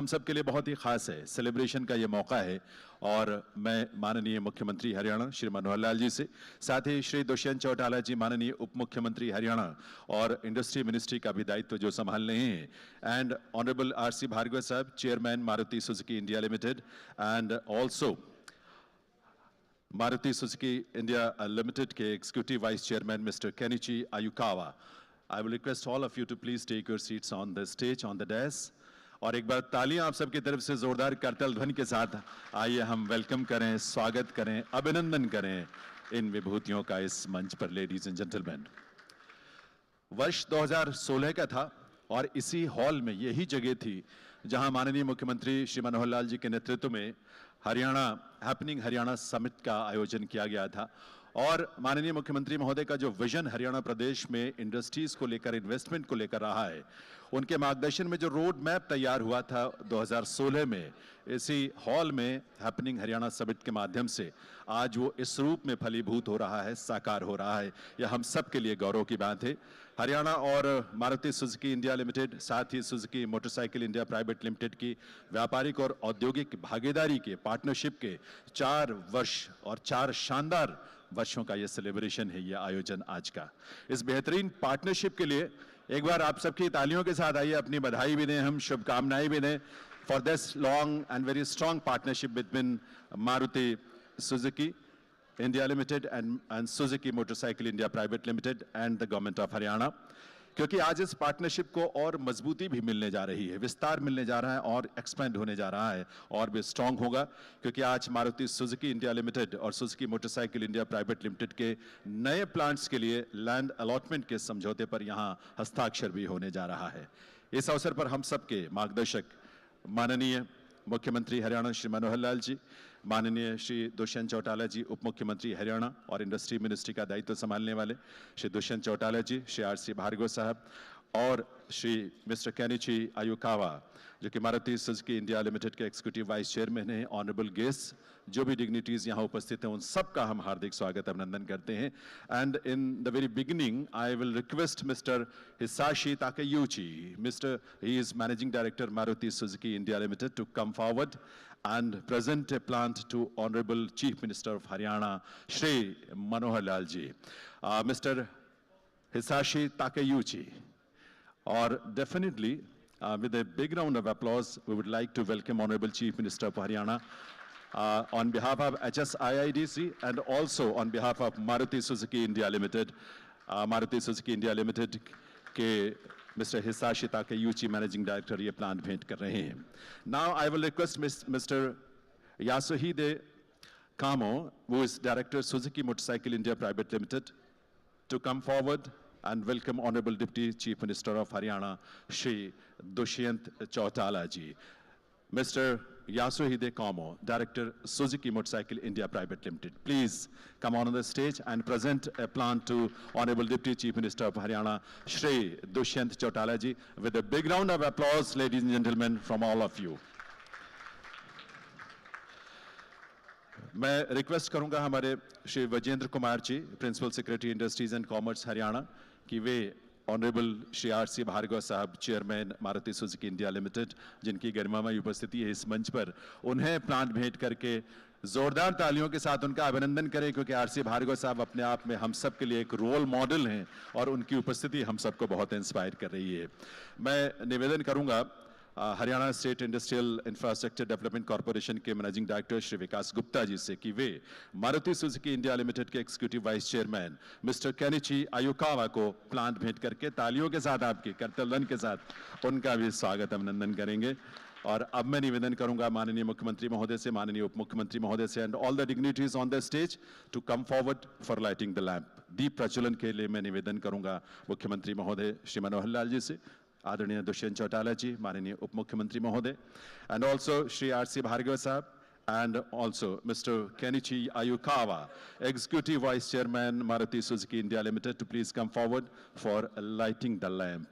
हम सब के लिए बहुत ही खास है, सेलिब्रेशन का ये मौका है और मैं माननीय मुख्यमंत्री हरियाणा श्री मनोहर लाल जी से, साथ ही श्री दुष्यंत चौटाला जी माननीय उप मुख्यमंत्री हरियाणा और इंडस्ट्री मिनिस्ट्री का भी दायित्व जो संभाल रहे हैं, and honourable R C. Bhargava sahab, chairman Maruti Suzuki India limited, and also Maruti Suzuki India limited के executive vice chairman mister Kenichi Ayukawa. I will request all of you to please take your seats on the stage, on the dais. और एक बार तालियां आप सबकी तरफ से जोरदार करताल ध्वनि के साथ आइए हम वेलकम करें, स्वागत करें, अभिनंदन करें इन विभूतियों का इस मंच पर. लेडीज एंड जेंटलमैन, वर्ष 2016 का था और इसी हॉल में यही जगह थी जहां माननीय मुख्यमंत्री श्री मनोहर लाल जी के नेतृत्व में हरियाणा समिट का आयोजन किया गया था. और माननीय मुख्यमंत्री महोदय का जो विजन हरियाणा प्रदेश में इंडस्ट्रीज को लेकर, इन्वेस्टमेंट को लेकर रहा है, उनके मार्गदर्शन में जो रोड मैप तैयार हुआ था 2016 में इसी हॉल में हरियाणा समिट के माध्यम से आज वो इस रूप में फलीभूत हो रहा है, साकार हो रहा है. यह हम सब के लिए गौरव की बात है. हरियाणा और मारुति सुजुकी इंडिया लिमिटेड, साथ ही Suzuki motorcycle India private limited की व्यापारिक और औद्योगिक भागीदारी के, पार्टनरशिप के 4 वर्ष और 4 शानदार वर्षों का ये सेलिब्रेशन है, ये आयोजन आज का. इस बेहतरीन पार्टनरशिप के लिए एक बार आप सबकी तालियों के साथ आइए अपनी बधाई भी दें, हम शुभकामनाएं भी दें for this long and very strong partnership between Maruti Suzuki India Limited and Suzuki Motorcycle India Private Limited and the Government of Haryana. क्योंकि आज इस पार्टनरशिप को और मजबूती भी मिलने जा रही है, विस्तार मिलने जा रहा है और एक्सपेंड होने जा रहा है और भी स्ट्रांग होगा, क्योंकि आज मारुति सुजुकी इंडिया लिमिटेड और Suzuki motorcycle India private limited के नए प्लांट्स के लिए लैंड अलॉटमेंट के समझौते पर यहाँ हस्ताक्षर भी होने जा रहा है. इस अवसर पर हम सबके मार्गदर्शक माननीय मुख्यमंत्री हरियाणा श्री मनोहर लाल जी, माननीय श्री दुष्यंत चौटाला जी उप मुख्यमंत्री हरियाणा और इंडस्ट्री मिनिस्ट्री का दायित्व संभालने वाले श्री दुष्यंत चौटाला जी, श्री आर.सी. भार्गव साहब और श्री मिस्टर केनिची आयुकावा जो कि मारुति सुजुकी इंडिया लिमिटेड के एग्जीक्यूटिव वाइस चेयरमैन हैं, ऑनरेबल गेस्ट जो भी डिग्निटीज यहाँ उपस्थित हैं, उन सब का हम हार्दिक स्वागत अभिनंदन करते हैं. And in the very beginning I will request mister Hisashi Takeuchi, he is managing director Maruti Suzuki India Limited, to come forward and present a plant to Honorable Chief Minister of Haryana, Shri Manohar Lal ji. Mr. Hisashi Takeuchi. Or definitely, with a big round of applause, we would like to welcome Honorable Chief Minister of Haryana on behalf of HSIIDC and also on behalf of Maruti Suzuki India Limited. Maruti Suzuki India Limited के Mr. Hisashi Takeuchi, Managing Director, ये plant भेंट कर रहे हैं. Now I will request Mr. Yasuhide Kamo, who is Director Suzuki Motorcycle India Private Limited, to come forward and welcome Honorable Deputy Chief Minister of Haryana, Shri Dushyant Chautala ji. Mr. Yasuhide Kamo, Director Suzuki Motorcycle India Private Limited. Please come on the stage and present a plant to Honorable Deputy Chief Minister of Haryana, Shri Dushyant Chautala ji, with a big round of applause, ladies and gentlemen, from all of you. मैं request करूंगा हमारे Shri Vijender Kumar ji, principal secretary industries and commerce Haryana, कि वे honourable Shri R C. Bhargava sahab, chairman Maruti Suzuki India limited, जिनकी गरिमामय उपस्थिति है इस मंच पर, उन्हें प्लांट भेंट करके जोरदार तालियों के साथ उनका अभिनंदन करें, क्योंकि आर.सी. भार्गव साहब अपने आप में हम सब के लिए एक रोल मॉडल हैं और उनकी उपस्थिति हम सबको बहुत इंस्पायर कर रही है. मैं निवेदन करूंगा Haryana state industrial infrastructure development corporation के मैनेजिंग डायरेक्टर श्री विकास गुप्ता जी से कि वे मारुति सुजुकी इंडिया लिमिटेड के executive vice chairman mister Kenichi Ayukawa को प्लांट भेंट करके तालियों के साथ, आपकी करतलन के साथ उनका भी स्वागत अभिनंदन करेंगे. और अब मैं निवेदन करूंगा माननीय मुख्यमंत्री महोदय से, माननीय उप मुख्यमंत्री महोदय से and all the dignitaries on the stage to come forward for lighting the lamp. दीप प्रज्वलन के लिए मैं निवेदन करूंगा मुख्यमंत्री महोदय श्री मनोहर लाल जी से, आदरणीय दुष्यंत चौटाला जी, माननीय उप मुख्यमंत्री महोदय, and also Shri R C. Bhargava sahab, and also Mr. Kenichi Ayukawa, Executive Vice Chairman Maruti Suzuki India Limited, to please come forward for lighting the lamp.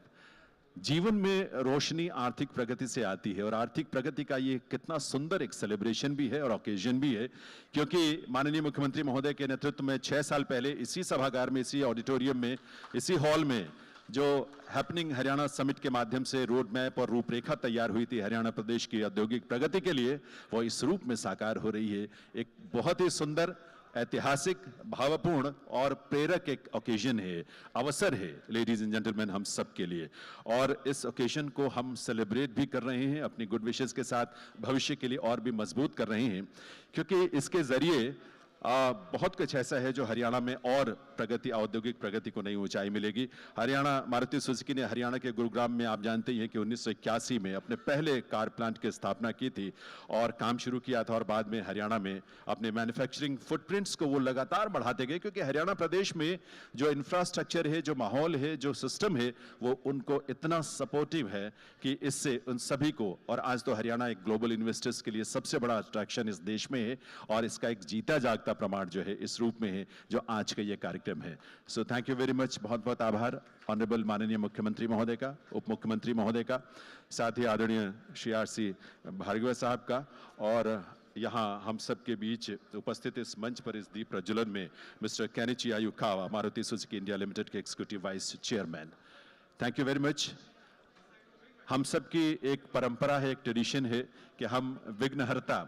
जीवन में रोशनी आर्थिक प्रगति से आती है और आर्थिक प्रगति का ये कितना सुंदर एक सेलिब्रेशन भी है और ओकेजन भी है, क्योंकि माननीय मुख्यमंत्री महोदय के नेतृत्व में 6 साल पहले इसी सभागार में, इसी ऑडिटोरियम में, इसी हॉल में जो हैपनिंग हरियाणा समिट के माध्यम से रोड मैप और रूपरेखा तैयार हुई थी हरियाणा प्रदेश की औद्योगिक प्रगति के लिए, वो इस रूप में साकार हो रही है। एक बहुत ही सुंदर, ऐतिहासिक, भावपूर्ण और प्रेरक एक ओकेजन है, अवसर है लेडीज एंड जेंटलमैन हम सब के लिए। और इस ओकेजन को हम सेलिब्रेट भी कर रहे हैं अपनी गुड विशेस के साथ, भविष्य के लिए और भी मजबूत कर रहे हैं, क्योंकि इसके जरिए बहुत कुछ ऐसा है जो हरियाणा में और प्रगति, औद्योगिक प्रगति को नई ऊंचाई मिलेगी। हरियाणा, मारुति सुजुकी ने हरियाणा के गुरुग्राम में, आप जानते ही हैं कि 1981 में अपने पहले कार प्लांट की स्थापना की थी और काम शुरू किया था, और बाद में हरियाणा में अपने मैन्युफैक्चरिंग फुटप्रिंट्स को वो लगातार बढ़ाते गए, क्योंकि हरियाणा प्रदेश में जो इंफ्रास्ट्रक्चर है, जो माहौल है, जो सिस्टम है, वो उनको इतना सपोर्टिव है कि इससे उन सभी को, और आज तो हरियाणा एक ग्लोबल इन्वेस्टर्स के लिए सबसे बड़ा अट्रैक्शन इस देश में है, और इसका एक जीता जागता प्रमाण जो है इस रूप में है जो आज का ये कार्यक्रम है। So thank you very much, बहुत बहुत आभार ऑनरेबल माननीय मुख्यमंत्री महोदय का, उप मुख्यमंत्री महोदय का, साथ ही आदरणीय श्री आर.सी. भार्गव साहब का, और यहाँ हम सब के बीच उपस्थित इस मंच पर इस दीप प्रज्वलन में mister Kenichi Ayukawa, Maruti Suzuki India limited के executive vice chairman. Thank you very much. हम सब की एक परंपरा है, एक ट्रेडिशन है कि हम विघ्नहर्ता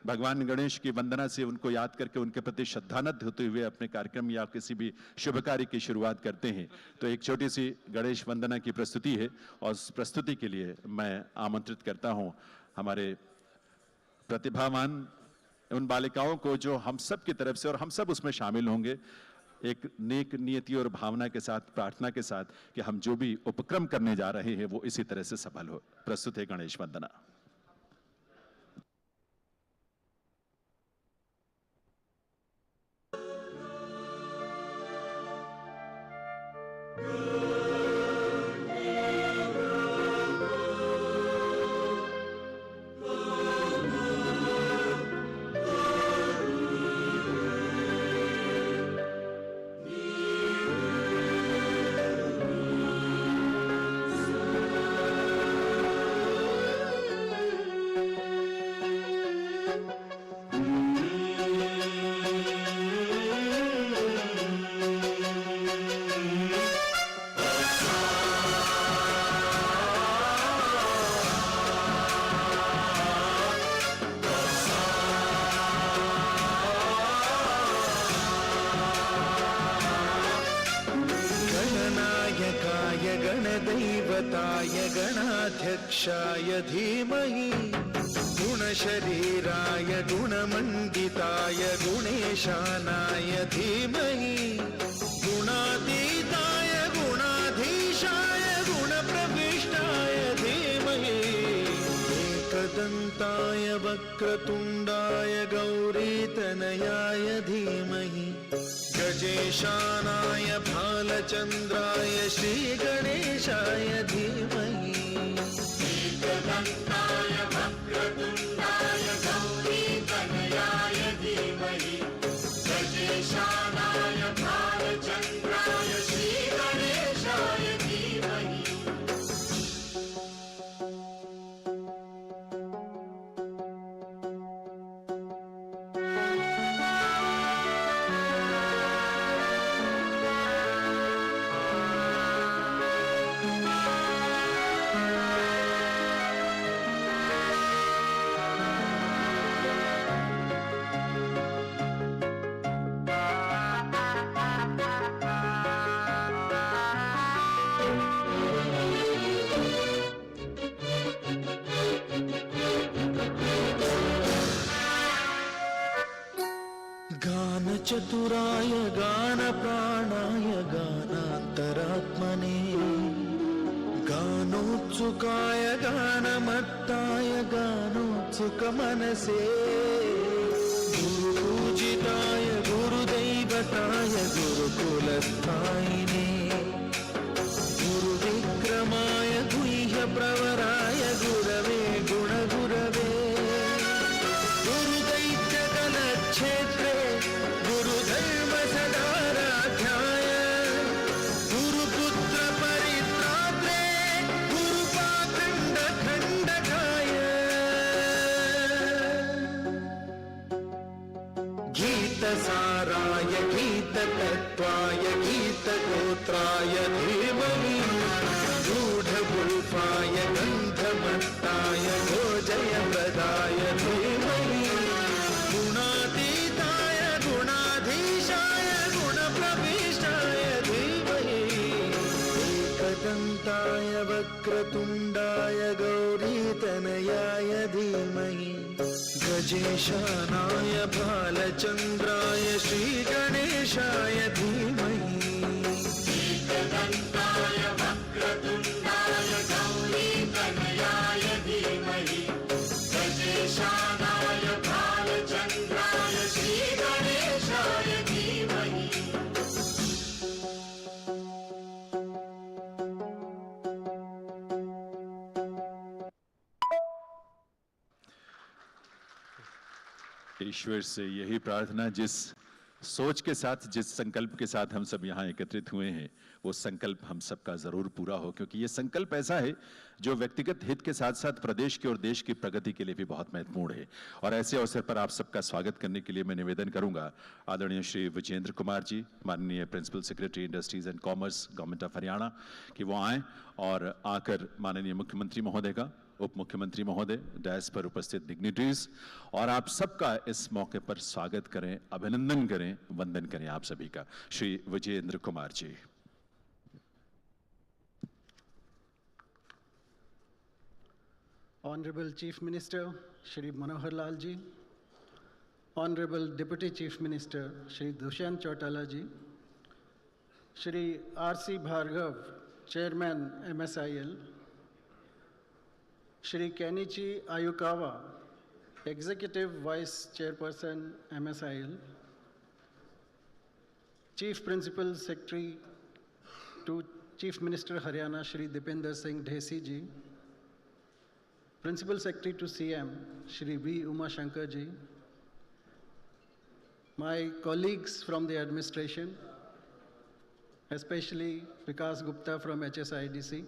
भगवान गणेश की वंदना से उनको याद करके उनके प्रति श्रद्धानत होते हुए अपने कार्यक्रम या किसी भी शुभ कार्य की शुरुआत करते हैं। तो एक छोटी सी गणेश वंदना की प्रस्तुति है, और उस प्रस्तुति के लिए मैं आमंत्रित करता हूं हमारे प्रतिभावान उन बालिकाओं को जो हम सब की तरफ से, और हम सब उसमें शामिल होंगे, एक नेक नियति और भावना के साथ, प्रार्थना के साथ कि हम जो भी उपक्रम करने जा रहे हैं वो इसी तरह से सफल हो। प्रस्तुत है गणेश वंदना। गणाध्यक्षाय धीमहि गुणशरीराय गुणमण्डिताय गुणेशानाय धीमहि गुणातीताय गुणाधीशाय गुणप्रविष्टाय धीमहि एकदन्ताय वक्रतुण्डाय गौरीतनयाय धीमहि गजेशानाय भालचन्द्राय श्रीगणेशाय धीमहि एकदन्ताय वक्रतुण्डाय गौरीतनयाय धीमहि गजेशानाय भालचन्द्राय श्रीगणेशाय धीमहि। चतुराय गानप्राणाय गानान्तरात्मने गानोत्सुकाय गानमत्ताय गानोत्सुकमनसे गुरुपूजिताय गुरुदैवताय गुरुकुलस्थायिने गुरुविक्रमाय गुह्यप्रवराय गुरवे गुणगुरवे गुरुदैत्यकलक्षेत्रे गुरुधर्मसदाराध्याय गुरुपुत्रपरित्रात्रे गुरुपाखण्डखण्डकाय गीतसाराय गीततत्त्वाय गीतगोत्राय धीमहि धीमहि गजेशानाय भालचन्द्राय श्रीगणेशाय धीमहि एकदन्ताय वक्रतुण्डाय गौरीतनयाय धीमहि गजेशानाय भालचन्द्राय श्रीगणेशाय धीमहि ईश्वर से यही प्रार्थना, जिस सोच के साथ, जिस संकल्प के साथ हम सब यहाँ एकत्रित हुए हैं, वो संकल्प हम सबका जरूर पूरा हो, क्योंकि ये संकल्प ऐसा है जो व्यक्तिगत हित के साथ साथ प्रदेश के और देश की प्रगति के लिए भी बहुत महत्वपूर्ण है। और ऐसे अवसर पर आप सबका स्वागत करने के लिए मैं निवेदन करूंगा आदरणीय श्री विजेंद्र कुमार जी, माननीय principal secretary industries and commerce, government of Haryana, कि वो आए और आकर माननीय मुख्यमंत्री महोदय का, उप मुख्यमंत्री महोदय, डैश पर उपस्थित डिग्निटरीज और आप सबका इस मौके पर स्वागत करें, अभिनंदन करें, वंदन करें आप सभी का। श्री विजेंद्र कुमार जी। Honorable Chief Minister Shri Manohar Lal ji, Honorable Deputy Chief Minister Shri Dushyant Chautala ji, Shri R.C. Bhargav, Chairman MSIL, Shri Kenichi Ayukawa, Executive Vice Chairperson MSIL, Chief Principal Secretary to Chief Minister Haryana Shri Dipender Singh Dhesi ji, Principal Secretary to CM Shri V. Uma Shankar ji, my colleagues from the administration, especially Vikas Gupta from HSIIDC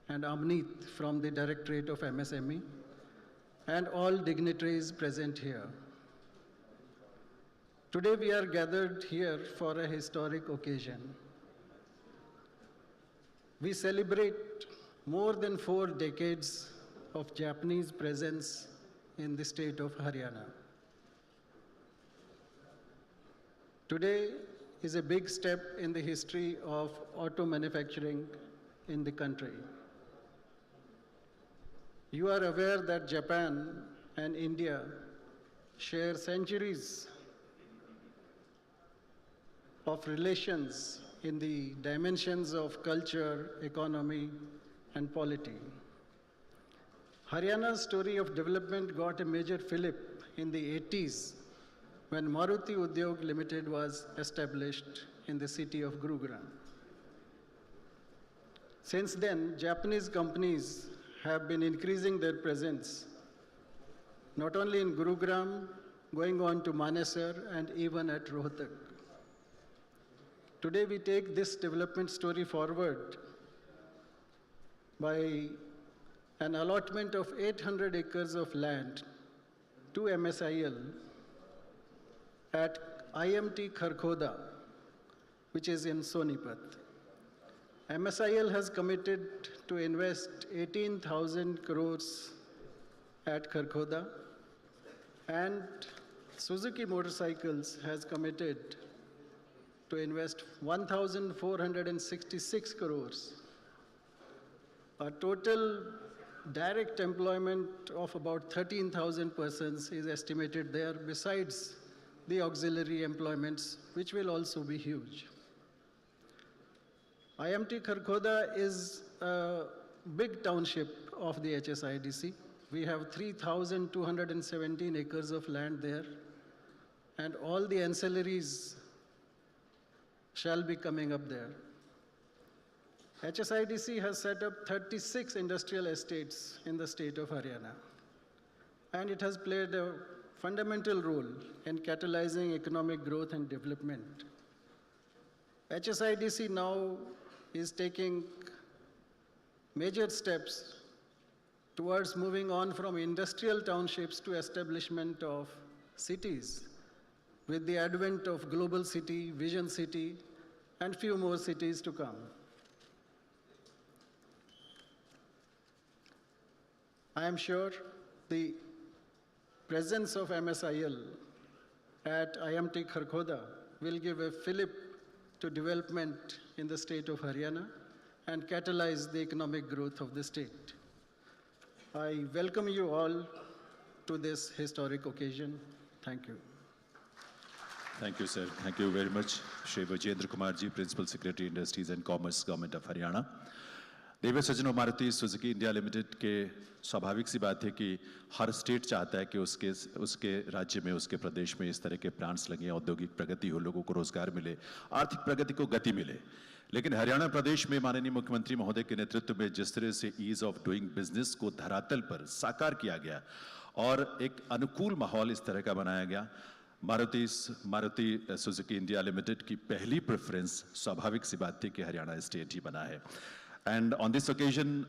and Amneet from the Directorate of MSME, and all dignitaries present here. Today we are gathered here for a historic occasion. We celebrate more than 4 decades of Japanese presence in the state of Haryana. Today is a big step in the history of auto manufacturing in the country. You are aware that Japan and India share centuries of relations in the dimensions of culture, economy, and polity. Haryana's story of development got a major fillip in the 80s when Maruti Udyog Limited was established in the city of Gurugram. Since then, Japanese companies have been increasing their presence, not only in Gurugram, going on to Manesar and even at Rohtak. Today we take this development story forward by an allotment of 800 acres of land to MSIL at IMT Kharkhoda, which is in Sonipat. MSIL has committed to invest 18,000 crores at Kharkhoda, and Suzuki Motorcycles has committed to invest 1,466 crores. A total direct employment of about 13,000 persons is estimated there, besides the auxiliary employments, which will also be huge. IMT Kharkhoda is a big township of the HSIIDC. We have 3,217 acres of land there, and all the ancillaries shall be coming up there. HSIIDC has set up 36 industrial estates in the state of Haryana, and it has played a fundamental role in catalyzing economic growth and development. HSIIDC now is taking major steps towards moving on from industrial townships to establishment of cities, with the advent of Global City, Vision City, and few more cities to come. I am sure the presence of MSIL at IMT Kharkhoda will give a fillip to development in the state of Haryana and catalyze the economic growth of the state. I welcome you all to this historic occasion. Thank you. Thank you, sir. Thank you very much, Shri Vijendra Kumar ji, Principal Secretary, Industries and Commerce, Government of Haryana. देवी सज्जनों, Maruti Suzuki India limited के स्वाभाविक सी बात है कि हर state चाहता है कि उसके राज्य में, उसके प्रदेश में इस तरह के प्लांट्स लगे, औद्योगिक प्रगति हो, लोगों को रोजगार मिले, आर्थिक प्रगति को गति मिले। लेकिन हरियाणा प्रदेश में माननीय मुख्यमंत्री महोदय के नेतृत्व में जिस तरह से ईज ऑफ डूइंग बिजनेस को धरातल पर साकार किया गया और एक अनुकूल माहौल इस तरह का बनाया गया, मारुति सुजुकी इंडिया लिमिटेड की पहली प्रेफरेंस स्वाभाविक सी बात थी कि हरियाणा स्टेट ही बना है। And on this occasion,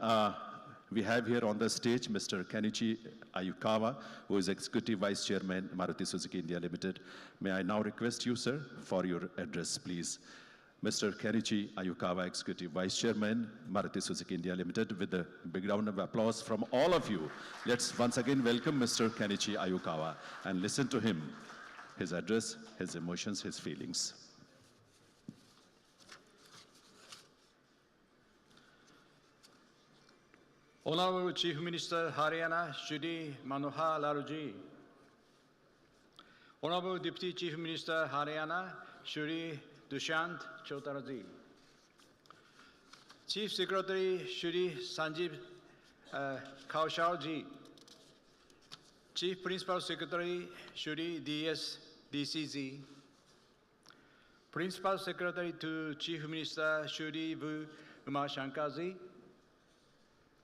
we have here on the stage Mr. Kenichi Ayukawa, who is Executive Vice Chairman, Maruti Suzuki India Limited. May I now request you, sir, for your address, please. Mr. Kenichi Ayukawa, Executive Vice Chairman, Maruti Suzuki India Limited, with a big round of applause from all of you. Let's once again welcome Mr. Kenichi Ayukawa and listen to him, his address, his emotions, his feelings. Honorable Chief Minister Haryana, Shri Manohar Lalji. Honorable Deputy Chief Minister Haryana, Shri Dushyant Chautala ji. Chief Secretary Shri Sanjeev Kaushal ji. Chief Principal Secretary Shri DSDC ji. Principal Secretary to Chief Minister Shri V. Umashankar ji.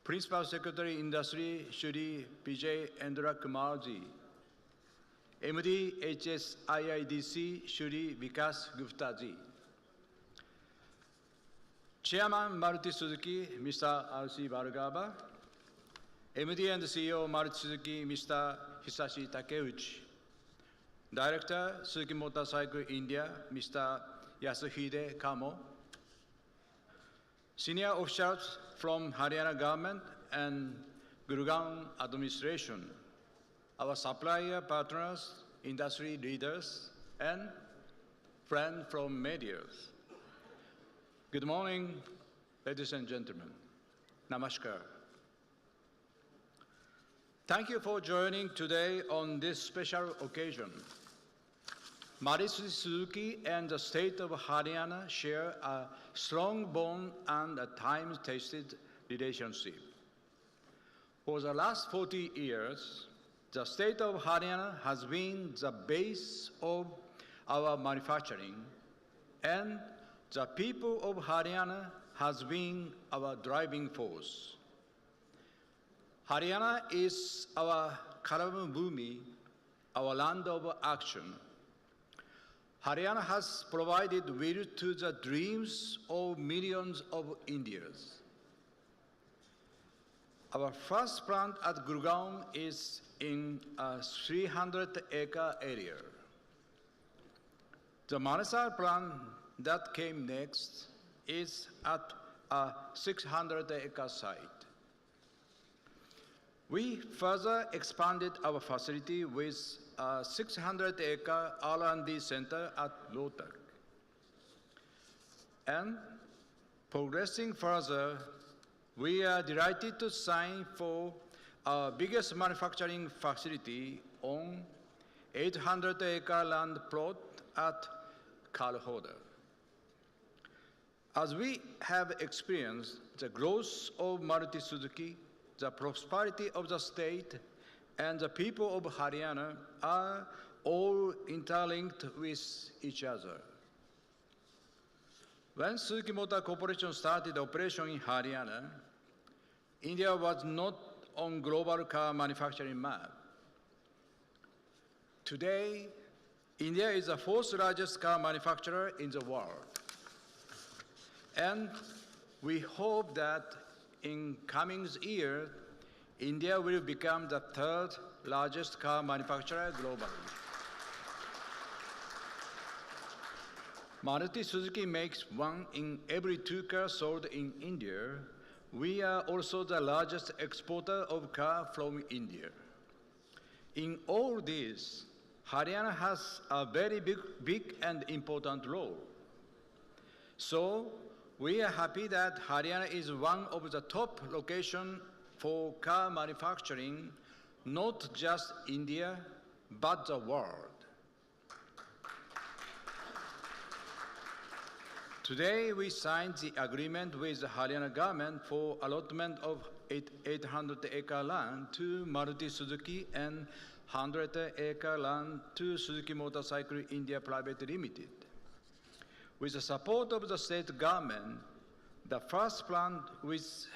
Principal Secretary Industry Shri Vijay Endra Kumar ji. MD HSIIDC Shri Vikas Gupta ji. Chairman Maruti Suzuki Mr. R.C. Bhargava. MD and CEO Maruti Suzuki Mr. Hisashi Takeuchi. Director Suzuki Motorcycle India Mr. Yasuhide Kamo. Senior officials from Haryana government and Gurugram administration, our supplier partners, industry leaders, and friends from media. Good morning, ladies and gentlemen. Namaskar. Thank you for joining today on this special occasion. Maruti Suzuki and the state of Haryana share a strong bond and a time-tested relationship. For the last 40 years, the state of Haryana has been the base of our manufacturing, and the people of Haryana has been our driving force. Haryana is our Karma Bhumi, our land of action. Haryana has provided will to the dreams of millions of Indians. Our first plant at Gurugram is in a 300-acre area. The Manohar plant that came next is at a 600-acre site. We further expanded our facility with a 600-acre R&D center at Lotak. And progressing further, we are delighted to sign for our biggest manufacturing facility on 800-acre land plot at Kharkhoda. As we have experienced the growth of Maruti Suzuki, the prosperity of the state, and the people of Haryana are all interlinked with each other. When Suzuki Motor Corporation started operation in Haryana, India was not on global car manufacturing map. Today, India is the fourth largest car manufacturer in the world. And we hope that in coming years, India will become the third largest car manufacturer globally. Maruti Suzuki makes 1 in every 2 cars sold in India. We are also the largest exporter of cars from India. In all this, Haryana has a very big and important role. So, we are happy that Haryana is one of the top locations for car manufacturing, not just India, but the world. Today, we signed the agreement with the Haryana government for allotment of 800-acre land to Maruti Suzuki and 100-acre land to Suzuki Motorcycle India Private Limited. With the support of the state government, the first plant with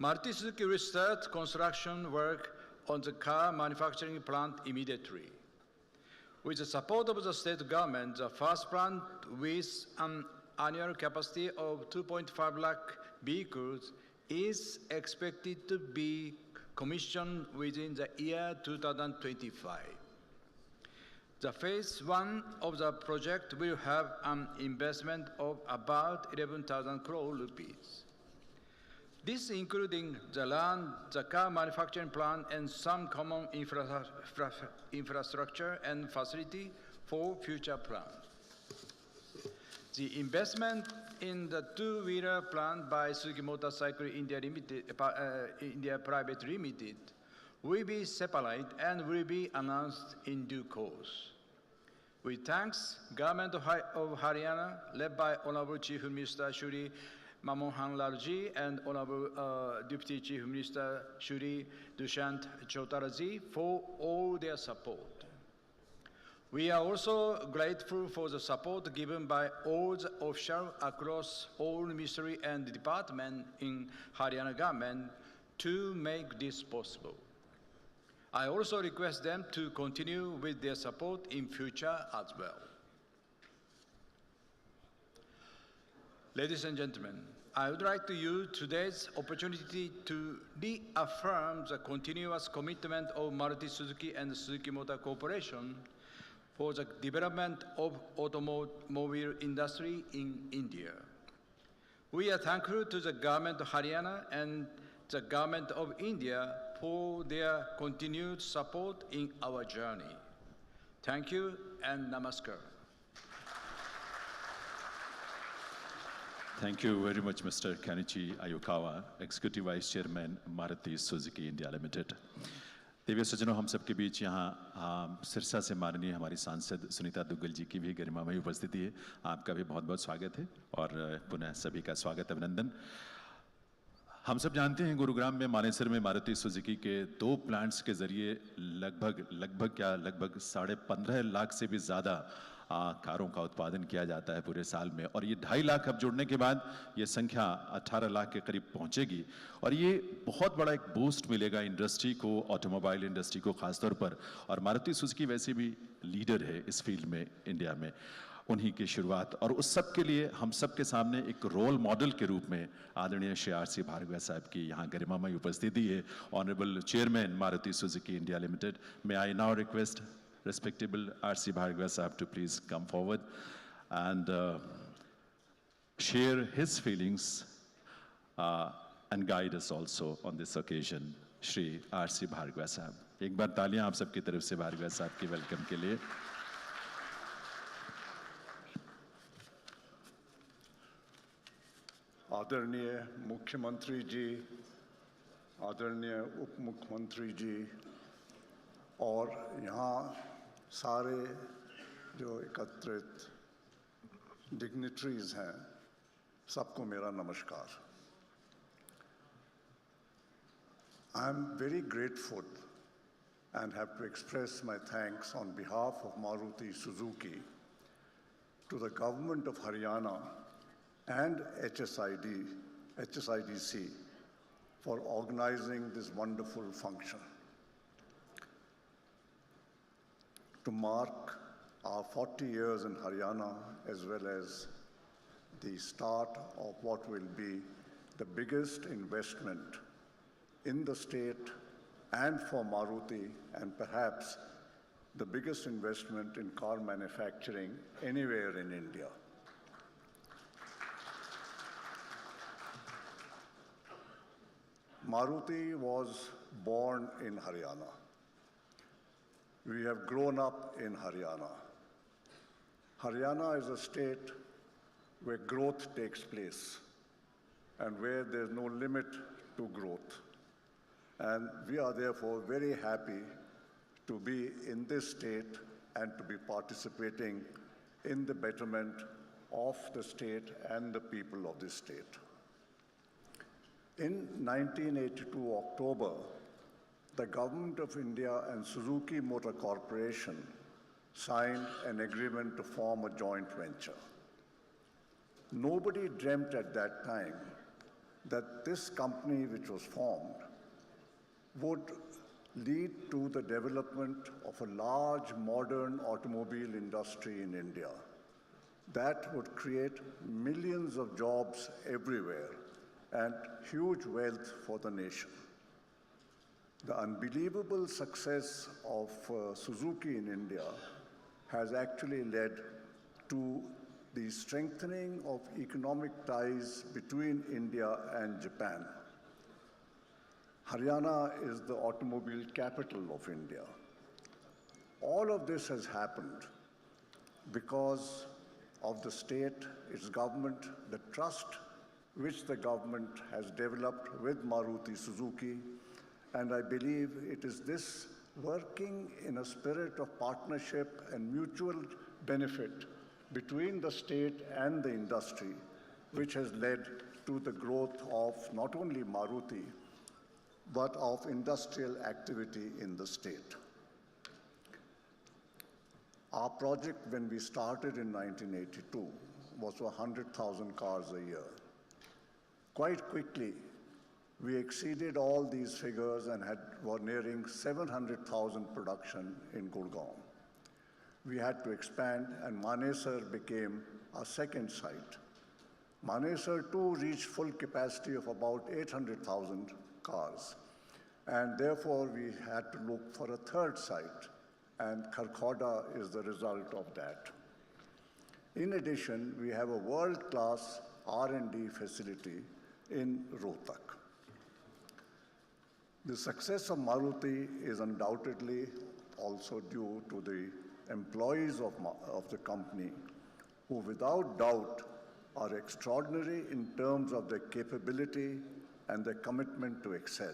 Maruti Suzuki will start construction work on the car manufacturing plant immediately. With the support of the state government, the first plant with an annual capacity of 2.5 lakh vehicles is expected to be commissioned within the year 2025. The phase 1 of the project will have an investment of about 11,000 crore rupees. This including the land, the car manufacturing plant, and some common infrastructure and facility for future plants. The investment in the two-wheeler plant by Suzuki Motorcycle India Private Limited will be separate and will be announced in due course. We thank Government of Haryana, led by Honorable Chief Minister Shri Manohar and Honorable Deputy Chief Minister Shri Dushyant Chautala for all their support. We are also grateful for the support given by all the officials across all ministry and departments in Haryana government to make this possible. I also request them to continue with their support in future as well. Ladies and gentlemen, I would like to use today's opportunity to reaffirm the continuous commitment of Maruti Suzuki and Suzuki Motor Corporation for the development of automobile industry in India. We are thankful to the Government of Haryana and the Government of India for their continued support in our journey. Thank you and namaskar. Thank you very much, Mr. Kenichi Ayukawa, Executive Vice Chairman, Maruti Suzuki India Limited. Divya सज्जनों, हम सबके बीच यहाँ सिरसा से माननीय हमारी सांसद सुनीता दुग्गल जी की भी गरिमामयी उपस्थिति है। आपका भी बहुत बहुत स्वागत है और पुनः सभी का स्वागत अभिनंदन। हम सब जानते हैं गुरुग्राम में मानेसर में मारुति सुजुकी के 2 प्लांट्स के जरिए लगभग 15.5 लाख से भी ज़्यादा कारों का उत्पादन किया जाता है पूरे साल में, और ये 2.5 लाख अब जुड़ने के बाद ये संख्या 18 लाख के करीब पहुंचेगी और ये बहुत बड़ा एक बूस्ट मिलेगा इंडस्ट्री को, ऑटोमोबाइल इंडस्ट्री को खासतौर पर। और मारुति सुजुकी वैसे भी लीडर है इस फील्ड में इंडिया में, उन्हीं की शुरुआत और उस सब के लिए हम सब के सामने एक रोल मॉडल के रूप में आदरणीय श्री आर.सी. भार्गव साहब की यहाँ गरिमामयी उपस्थिति है। Honourable chairman Maruti Suzuki India limited, may I now request respectable R.C. Bhargava Sahab to please come forward and share his feelings and guide us also on this occasion. Shri R.C. Bhargava Sahab. एक बार तालियां आप सबकी तरफ से भार्गव साहब की welcome के लिए। आदरणीय मुख्यमंत्री जी, आदरणीय उप मुख्यमंत्री जी और यहाँ सारे जो एकत्रित डिग्निटरीज हैं, सबको मेरा नमस्कार। I am very grateful and have to express my thanks on behalf of Maruti Suzuki to the government of Haryana and HSIIDC for organizing this wonderful function. To mark our 40 years in Haryana, as well as the start of what will be the biggest investment in the state and for Maruti, and perhaps the biggest investment in car manufacturing anywhere in India. Maruti was born in Haryana. We have grown up in Haryana. Haryana is a state where growth takes place and where there's no limit to growth. And we are therefore very happy to be in this state and to be participating in the betterment of the state and the people of this state. In 1982 October, the Government of India and Suzuki Motor Corporation signed an agreement to form a joint venture. Nobody dreamt at that time that this company which was formed would lead to the development of a large modern automobile industry in India that would create millions of jobs everywhere and huge wealth for the nation. The unbelievable success of Suzuki in India has actually led to the strengthening of economic ties between India and Japan. Haryana is the automobile capital of India. All of this has happened because of the state, its government, the trust which the government has developed with Maruti Suzuki, and I believe it is this working in a spirit of partnership and mutual benefit between the state and the industry which has led to the growth of not only Maruti, but of industrial activity in the state. Our project, when we started in 1982, was 100,000 cars a year. Quite quickly, we exceeded all these figures and were nearing 700,000 production in Gurgaon. We had to expand, and Manesar became our second site. Manesar too reached full capacity of about 800,000 cars, and therefore we had to look for a third site, and Kharkhoda is the result of that. In addition, we have a world-class R&D facility in Rohtak. The success of Maruti is undoubtedly also due to the employees of the company, who without doubt are extraordinary in terms of their capability and their commitment to excel.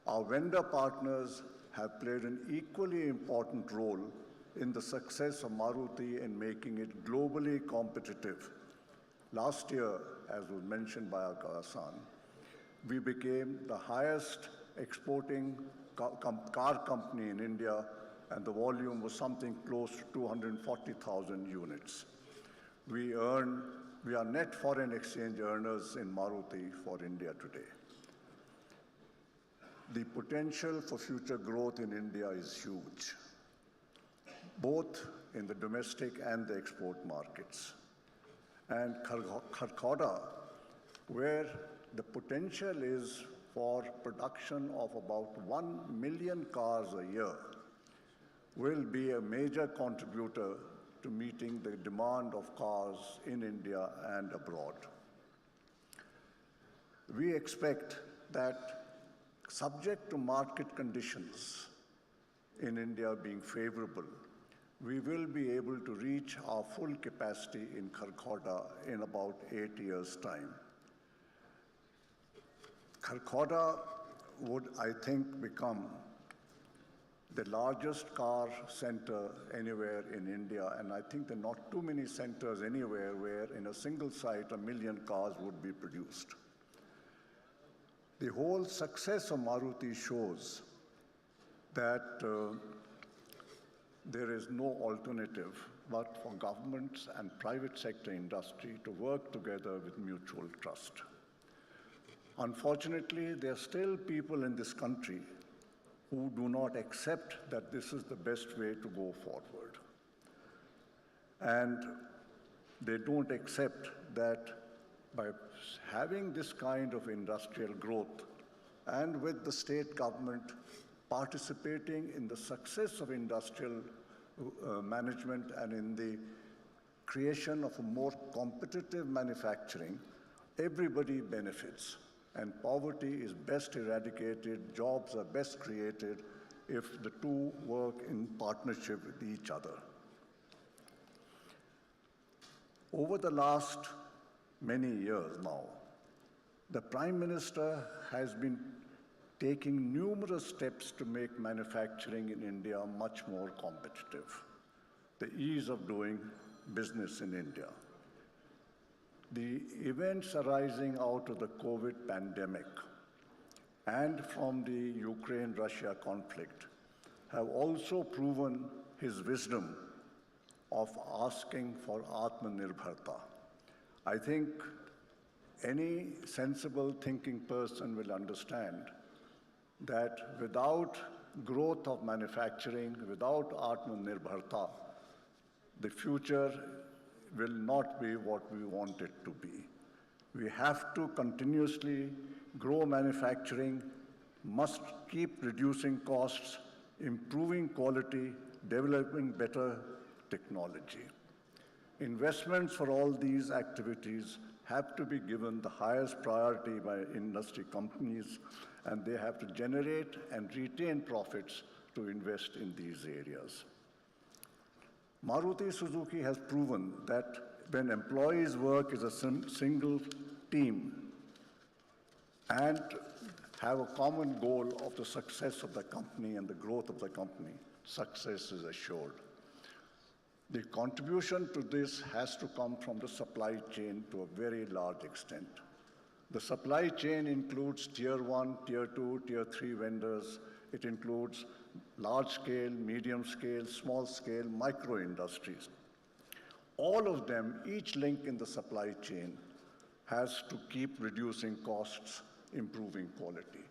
Our vendor partners have played an equally important role in the success of Maruti in making it globally competitive. Last year, as was mentioned by Akasan, we became the highest exporting car company in India, and the volume was something close to 240,000 units. We are net foreign exchange earners in Maruti for India today. The potential for future growth in India is huge, both in the domestic and the export markets. And Kharkhoda, where the potential is for production of about 1 million cars a year, will be a major contributor to meeting the demand of cars in India and abroad. We expect that, subject to market conditions in India being favorable, we will be able to reach our full capacity in Kharkhoda in about 8 years' time. Kharkhoda would, I think, become the largest car center anywhere in India, and I think there are not too many centers anywhere where in a single site 1 million cars would be produced. The whole success of Maruti shows that there is no alternative but for governments and private sector industry to work together with mutual trust. Unfortunately, there are still people in this country who do not accept that this is the best way to go forward. And they don't accept that by having this kind of industrial growth and with the state government participating in the success of industrial management and in the creation of a more competitive manufacturing, everybody benefits. And poverty is best eradicated, jobs are best created if the two work in partnership with each other. Over the last many years now, the Prime Minister has been taking numerous steps to make manufacturing in India much more competitive. The ease of doing business in India. The events arising out of the COVID pandemic and from the Ukraine-Russia conflict have also proven his wisdom of asking for Atmanirbharta. I think any sensible thinking person will understand that without growth of manufacturing, without Atmanirbharta, the future will not be what we want it to be. We have to continuously grow manufacturing, must keep reducing costs, improving quality, developing better technology. Investments for all these activities have to be given the highest priority by industry companies, and they have to generate and retain profits to invest in these areas. Maruti Suzuki has proven that when employees work as a single team and have a common goal of the success of the company and the growth of the company, success is assured. The contribution to this has to come from the supply chain to a very large extent. The supply chain includes tier 1, tier 2, tier 3 vendors. It includes large scale, medium scale, small scale, micro industries. All of them, each link in the supply chain, has to keep reducing costs, improving quality.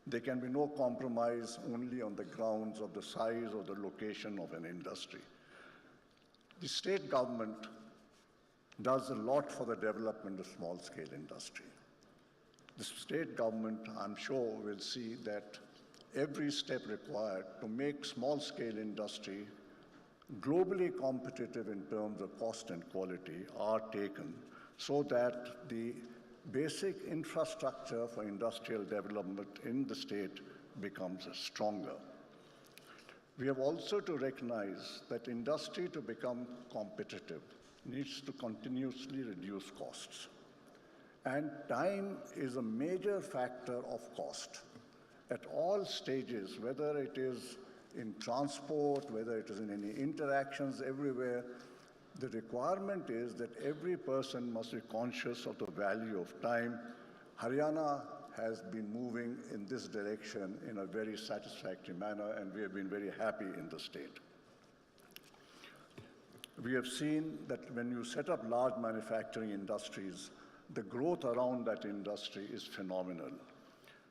There can be no compromise only on the grounds of the size or the location of an industry. The state government does a lot for the development of small-scale industry. The state government, I'm sure, will see that every step required to make small-scale industry globally competitive in terms of cost and quality are taken so that the basic infrastructure for industrial development in the state becomes stronger. We have also to recognize that industry to become competitive needs to continuously reduce costs. And time is a major factor of cost. At all stages, whether it is in transport, whether it is in any interactions everywhere, the requirement is that every person must be conscious of the value of time. Haryana has been moving in this direction in a very satisfactory manner, and we have been very happy in the state. We have seen that when you set up large manufacturing industries, the growth around that industry is phenomenal.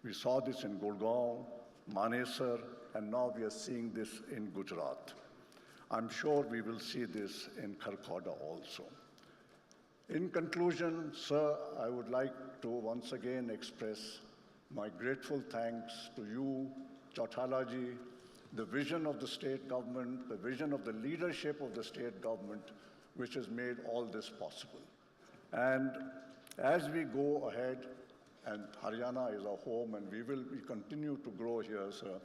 We saw this in Gurgaon, Manesar, and now we are seeing this in Gujarat. I'm sure we will see this in Kharkhoda also. In conclusion, sir, I would like to once again express my grateful thanks to you, Chautala ji, the vision of the state government, the vision of the leadership of the state government, which has made all this possible. And as we go ahead, and Haryana is our home, and we continue to grow here, sir,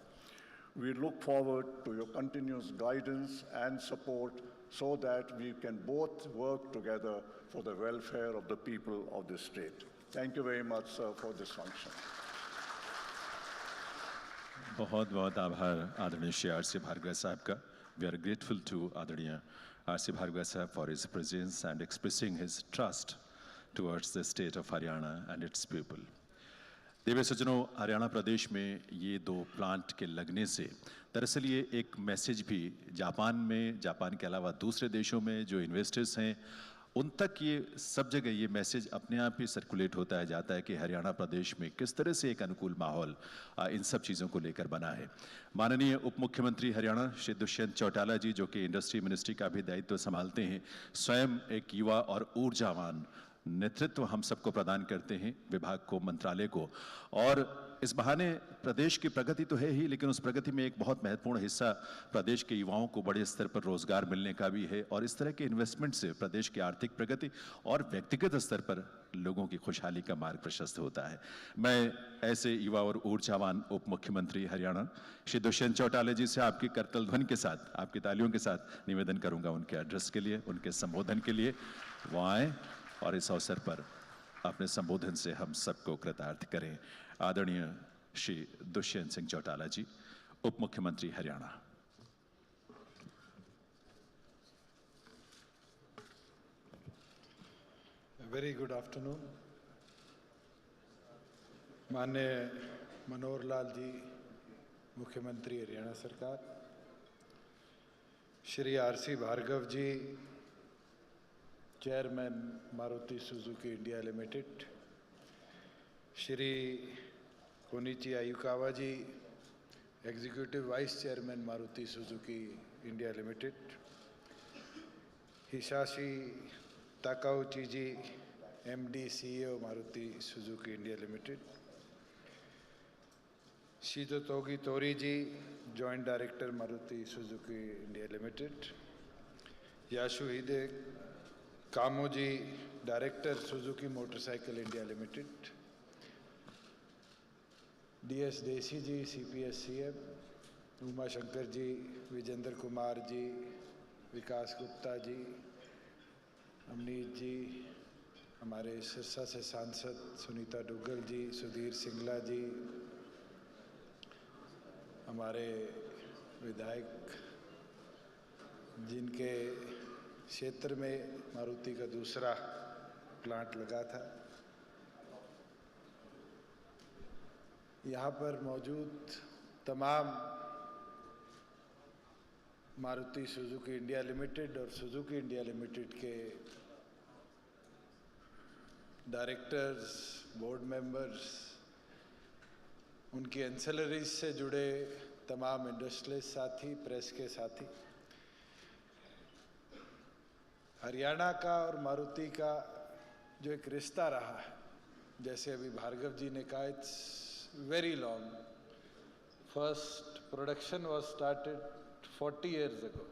we look forward to your continuous guidance and support so that we can both work together for the welfare of the people of this state. Thank you very much, sir, for this function. बहुत बहुत आभार आदरणीय Shri R C. Bhargava साहब का. We are grateful to आदरणीय RC. Bhargava साहब for his presence and expressing his trust towards the state of Haryana and its people. देवी सज्जनों, हरियाणा प्रदेश में ये दो प्लांट के लगने से दरअसल ये एक मैसेज भी जापान के अलावा दूसरे देशों में जो इन्वेस्टर्स हैं उन तक ये सब जगह ये मैसेज अपने आप ही सर्कुलेट होता है जाता है कि हरियाणा प्रदेश में किस तरह से एक अनुकूल माहौल इन सब चीज़ों को लेकर बना है. माननीय उप मुख्यमंत्री हरियाणा श्री दुष्यंत चौटाला जी, जो कि इंडस्ट्री मिनिस्ट्री का भी दायित्व संभालते हैं, स्वयं एक युवा और ऊर्जावान नेतृत्व हम सबको प्रदान करते हैं, विभाग को, मंत्रालय को. और इस बहाने प्रदेश की प्रगति तो है ही, लेकिन उस प्रगति में एक बहुत महत्वपूर्ण हिस्सा प्रदेश के युवाओं को बड़े स्तर पर रोजगार मिलने का भी है. और इस तरह के इन्वेस्टमेंट से प्रदेश की आर्थिक प्रगति और व्यक्तिगत स्तर पर लोगों की खुशहाली का मार्ग प्रशस्त होता है. मैं ऐसे युवा और ऊर्जावान उप मुख्यमंत्री हरियाणा श्री दुष्यंत चौटाला जी से आपकी करतल ध्वनि के साथ, आपकी तालियों के साथ निवेदन करूंगा उनके एड्रेस के लिए, उनके संबोधन के लिए. वो आए और इस अवसर पर अपने संबोधन से हम सबको कृतार्थ करें. आदरणीय Shri Dushyant Singh Chautala ji, Up Mukhyamantri Haryana. A very good afternoon. माननीय मनोहर लाल जी, मुख्यमंत्री हरियाणा सरकार, Shri R C. Bhargava ji, chairman Maruti Suzuki India limited, Shri Kenichi Ayukawa ji, executive vice chairman Maruti Suzuki India limited, Hisashi Takeuchi ji, MD CEO Maruti Suzuki India limited, Shito Togi Tori ji, joint director Maruti Suzuki India limited, Yasuhide Kamo ji, director Suzuki motorcycle India limited, DS Desi जी, CPS CM, Uma Shankar ji, Vijendra Kumar जी, विकास गुप्ता जी, अमनीत जी, हमारे सिरसा से सांसद सुनीता डुग्गल जी, सुधीर सिंगला जी, हमारे विधायक जिनके क्षेत्र में मारुति का दूसरा प्लांट लगा था, यहाँ पर मौजूद तमाम मारुति सुजुकी इंडिया लिमिटेड और सुजुकी इंडिया लिमिटेड के डायरेक्टर्स, बोर्ड मेंबर्स, उनकी एंसेलरीज से जुड़े तमाम इंडस्ट्रियलिस्ट साथी, प्रेस के साथी, हरियाणा का और मारुति का जो एक रिश्ता रहा है, जैसे अभी भार्गव जी ने कहा, it's very long. First production was started 40 years ago.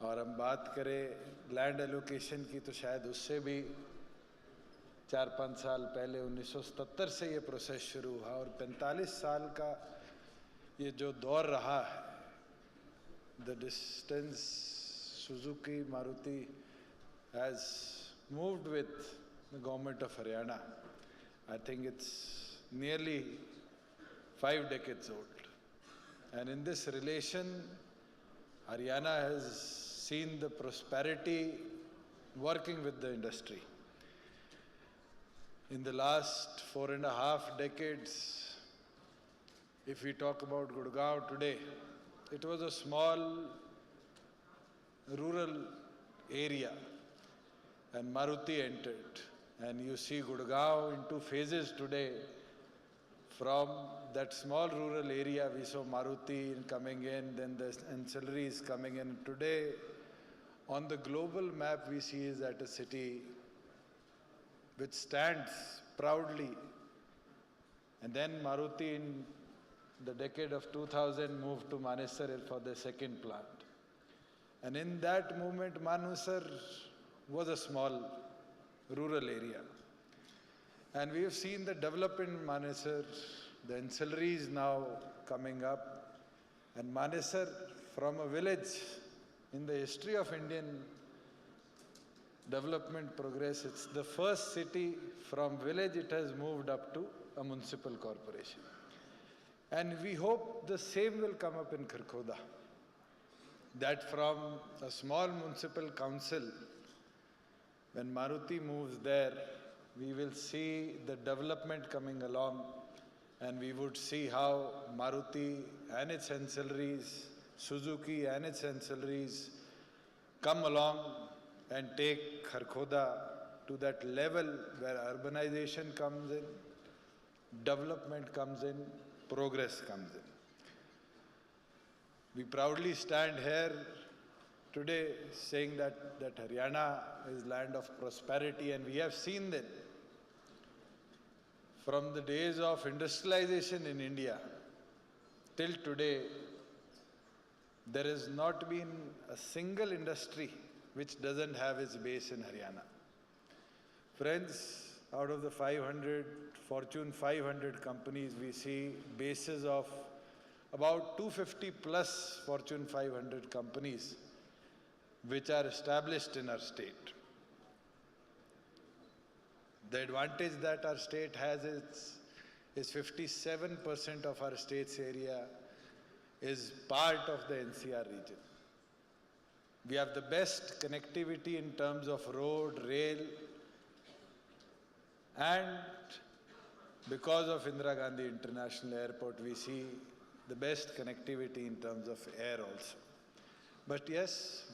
और हम बात करें लैंड एलोकेशन की तो शायद उससे भी 4-5 साल पहले 1977 से ये प्रोसेस शुरू हुआ और 45 साल का ये जो दौर रहा है, the distance Suzuki Maruti has moved with the government of Haryana. I think it's nearly 5 decades old. And in this relation, Haryana has seen the prosperity working with the industry. In the last 4.5 decades, if we talk about Gurgaon today, it was a small rural area and Maruti entered. And you see Gurgaon in 2 phases today. From that small rural area, we saw Maruti coming in, then the ancillaries coming in. Today, on the global map, we see is that a city which stands proudly. And then Maruti in the decade of 2000 moved to Manesar for the second plant. And in that movement, Manesar was a small rural area. And we have seen the development in Manesar, the ancillaries now coming up. And Manesar, from a village in the history of Indian development progress, it's the first city from village it has moved up to a municipal corporation. And we hope the same will come up in Kharkhoda. That from a small municipal council, when Maruti moves there, we will see the development coming along, and we would see how Maruti and its ancillaries, Suzuki and its ancillaries come along and take Kharkhoda to that level where urbanization comes in, development comes in, progress comes in. We proudly stand here today saying that Haryana is land of prosperity, and we have seen that from the days of industrialization in India till today, there has not been a single industry which doesn't have its base in Haryana. Friends, out of the Fortune 500 companies, we see bases of about 250 plus Fortune 500 companies which are established in our state. The advantage that our state has is is 57% of our state's area is part of the NCR region. We have the best connectivity in terms of road, rail, and because of Indira Gandhi International Airport, we see the best connectivity in terms of air also. But yes,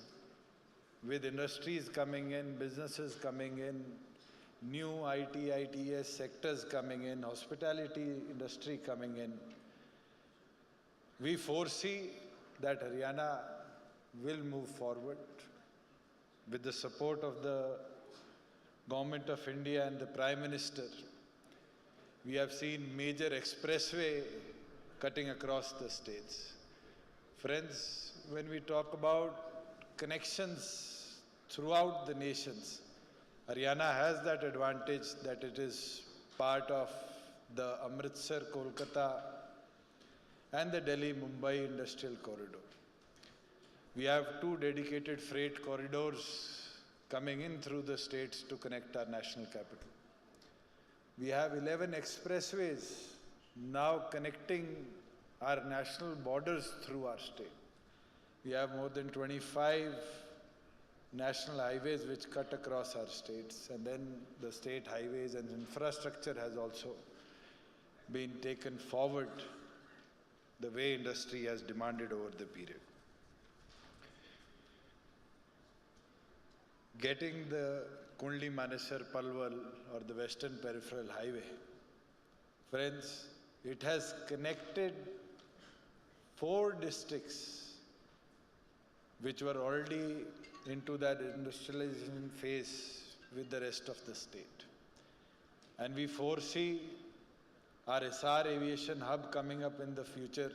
with industries coming in, businesses coming in, new IT, ITS sectors coming in, hospitality industry coming in, we foresee that Haryana will move forward with the support of the Government of India and the Prime Minister. We have seen major expressway cutting across the states. Friends, when we talk about connections throughout the nations, Haryana has that advantage that it is part of the Amritsar, Kolkata, and the Delhi-Mumbai Industrial Corridor. We have 2 dedicated freight corridors coming in through the states to connect our national capital. We have 11 expressways now connecting our national borders through our state. We have more than 25 national highways which cut across our states, and then the state highways and infrastructure has also been taken forward the way industry has demanded over the period. Getting the Kundli-Manesar Palwal or the Western Peripheral Highway, friends, it has connected 4 districts which were already into that industrialization phase with the rest of the state. And we foresee our SR aviation hub coming up in the future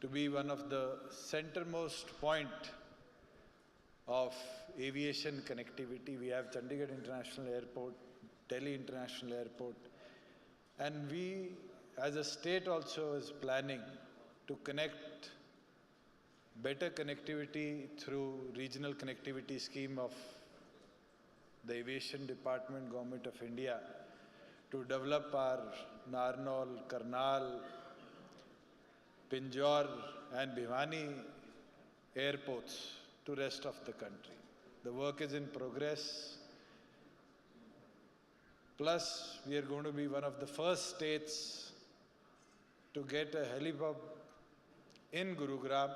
to be one of the centermost point of aviation connectivity. We have Chandigarh International Airport, Delhi International Airport, and we as a state also is planning to connect better connectivity through regional connectivity scheme of the Aviation Department, Government of India, to develop our Narnaul, Karnal, Pinjore and Bhiwani airports to rest of the country. The work is in progress. Plus, we are going to be one of the first states to get a helipad in Gurugram,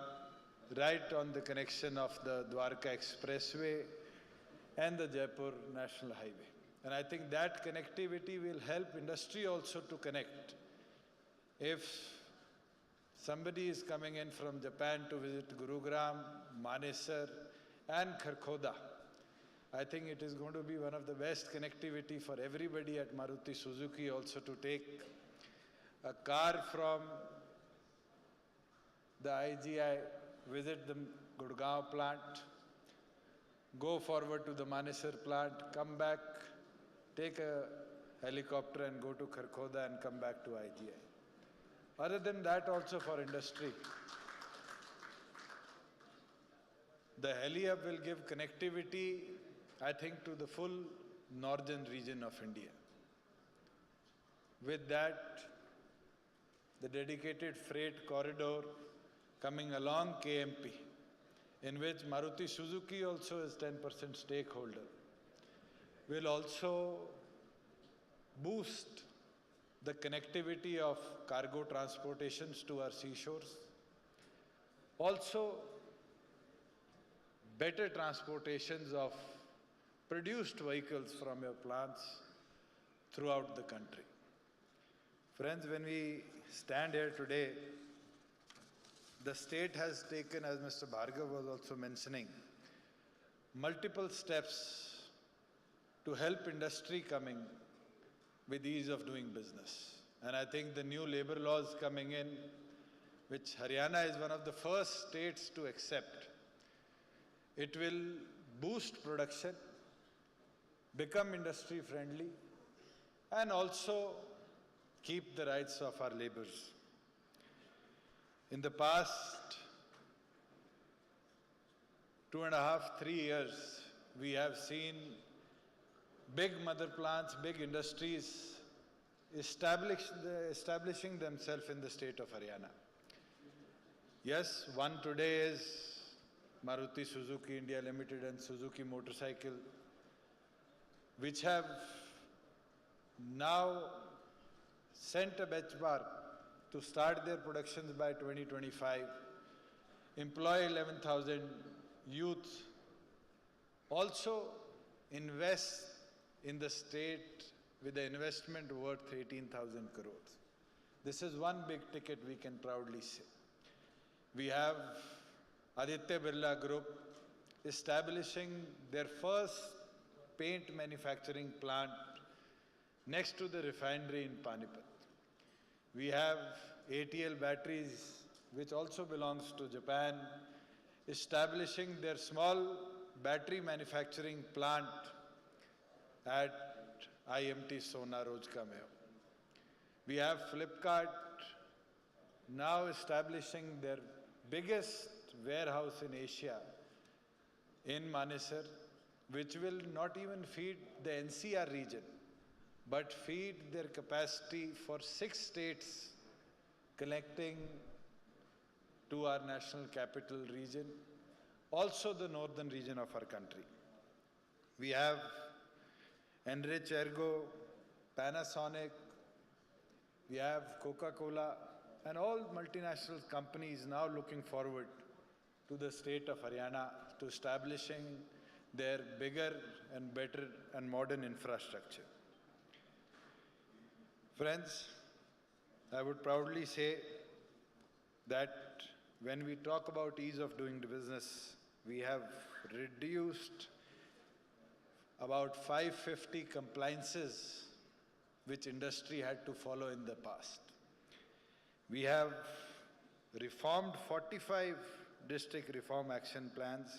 right on the connection of the Dwarka Expressway and the Jaipur National Highway. And I think that connectivity will help industry also to connect. If somebody is coming in from Japan to visit Gurugram, Manesar and Kharkhoda, I think it is going to be one of the best connectivity for everybody at Maruti Suzuki also to take a car from the IGI, visit the Gurgaon plant, go forward to the Manesar plant, come back, take a helicopter and go to Kharkhoda and come back to IGI. Other than that also for industry, the heli-hub will give connectivity, I think, to the full northern region of India. With that, the dedicated freight corridor coming along KMP, in which Maruti Suzuki also is 10% stakeholder, will also boost the connectivity of cargo transportations to our seashores. Also, better transportations of produced vehicles from your plants throughout the country. Friends, when we stand here today, the state has taken, as Mr. Bhargav was also mentioning, multiple steps to help industry coming with ease of doing business. And I think the new labor laws coming in, which Haryana is one of the first states to accept, it will boost production, become industry friendly, and also keep the rights of our laborers. In the past 2.5, 3 years, we have seen big mother plants, big industries establishing themselves in the state of Haryana. Yes, one today is Maruti Suzuki India Limited and Suzuki Motorcycle, which have now sent a benchmark to start their productions by 2025, employ 11,000 youth, also invest in the state with an investment worth 18,000 crores. This is one big ticket we can proudly say. We have Aditya Birla Group establishing their first paint manufacturing plant next to the refinery in Panipat. We have ATL Batteries, which also belongs to Japan, establishing their small battery manufacturing plant at IMT Sona Rojka mein. We have Flipkart now establishing their biggest warehouse in Asia in Manesar, which will not even feed the NCR region, but feed their capacity for 6 states connecting to our national capital region, also the northern region of our country. We have Enrich Ergo, Panasonic, we have Coca-Cola, and all multinational companies now looking forward to the state of Haryana to establishing their bigger and better and modern infrastructure. Friends, I would proudly say that when we talk about ease of doing business, we have reduced about 550 compliances which industry had to follow in the past. We have reformed 45 district reform action plans.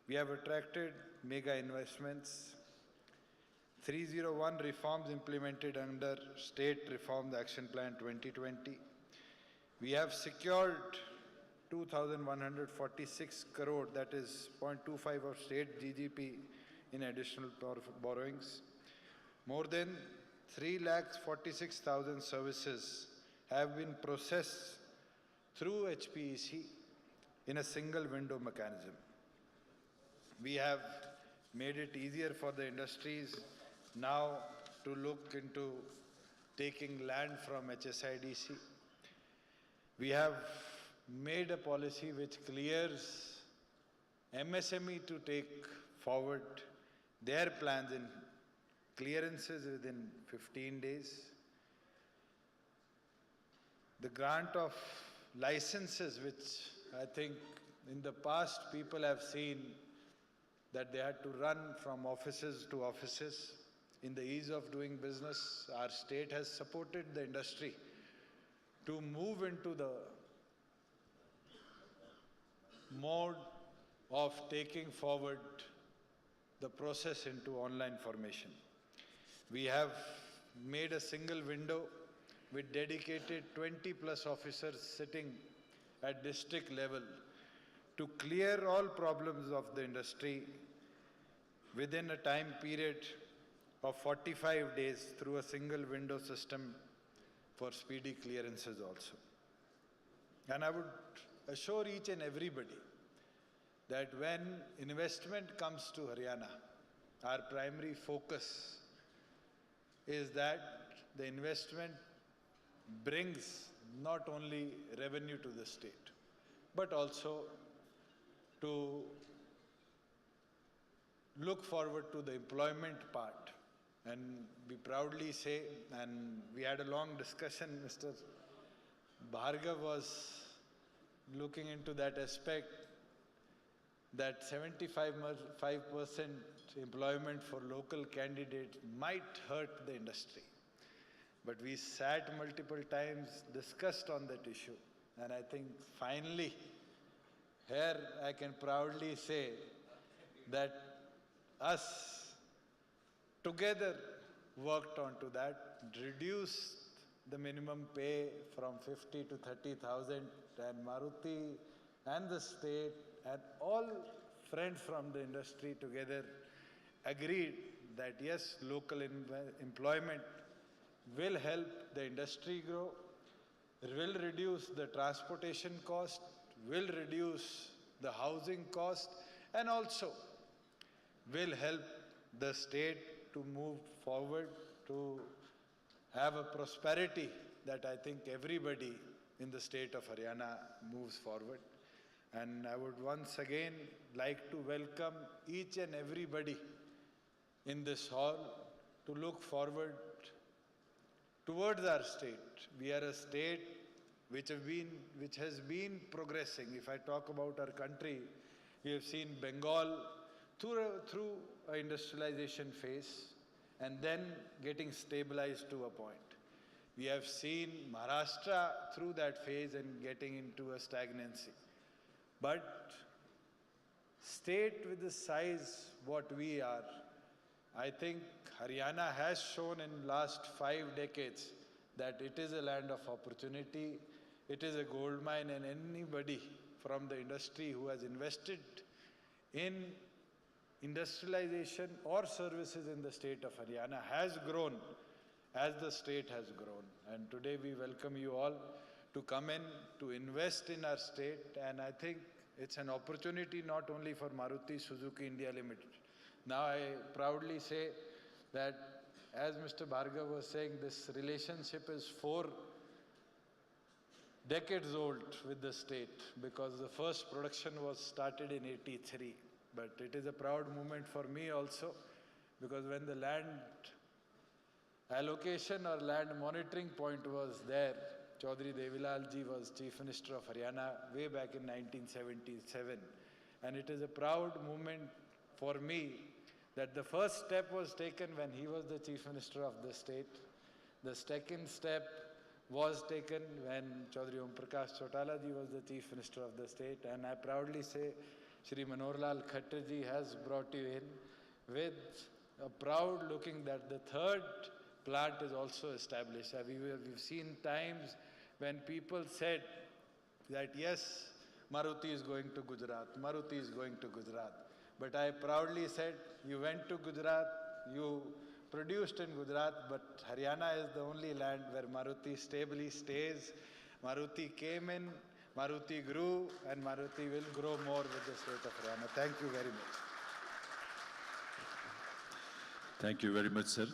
We have attracted mega investments. 301 reforms implemented under State Reform Action Plan 2020. We have secured 2,146 crore, that is 0.25 of state GDP in additional borrowings. More than 3,46,000 services have been processed through HPEC in a single window mechanism. We have made it easier for the industries now to look into taking land from HSIIDC. We have made a policy which clears MSME to take forward their plans in clearances within 15 days. The grant of licenses, which I think in the past people have seen that they had to run from offices to offices. In the ease of doing business, our state has supported the industry to move into the mode of taking forward the process into online formation. We have made a single window with dedicated 20+ officers sitting at district level to clear all problems of the industry within a time period of 45 days through a single window system for speedy clearances also. And I would assure each and everybody that when investment comes to Haryana, our primary focus is that the investment brings not only revenue to the state, but also to look forward to the employment part. And we proudly say, and we had a long discussion, Mr. Bhargav was looking into that aspect, that 75% employment for local candidates might hurt the industry. But we sat multiple times, discussed on that issue, and I think finally, here I can proudly say that us together worked onto that, reduced the minimum pay from 50 to 30,000, and Maruti and the state and all friends from the industry together agreed that yes, local employment will help the industry grow, will reduce the transportation cost, will reduce the housing cost, and also will help the state to move forward, to have a prosperity that I think everybody in the state of Haryana moves forward. And I would once again like to welcome each and everybody in this hall to look forward towards our state. We are a state which has been progressing. If I talk about our country, we have seen Bengal through an industrialization phase and then getting stabilized to a point. We have seen Maharashtra through that phase and getting into a stagnancy. But state with the size what we are, I think Haryana has shown in last 5 decades that it is a land of opportunity, it is a gold mine, and anybody from the industry who has invested in industrialization or services in the state of Haryana has grown as the state has grown. And today we welcome you all to come in, to invest in our state, and I think it's an opportunity not only for Maruti Suzuki India Limited. Now I proudly say that, as Mr. Bhargav was saying, this relationship is 4 decades old with the state, because the first production was started in '83. But it is a proud moment for me also, because when the land allocation or land monitoring point was there, Chaudhry Devilal ji was Chief Minister of Haryana way back in 1977. And it is a proud moment for me that the first step was taken when he was the Chief Minister of the state. The second step was taken when Chaudhry Om Prakash Chautala ji was the Chief Minister of the state. And I proudly say Shri Manohar Khattar ji has brought you in with a proud looking that the third plant is also established. We've seen times when people said that yes, Maruti is going to Gujarat, Maruti is going to Gujarat. But I proudly said, you went to Gujarat, you produced in Gujarat, but Haryana is the only land where Maruti stably stays. Maruti came in, Maruti grew, and Maruti will grow more with the state of Haryana. Thank you very much. Thank you very much, sir.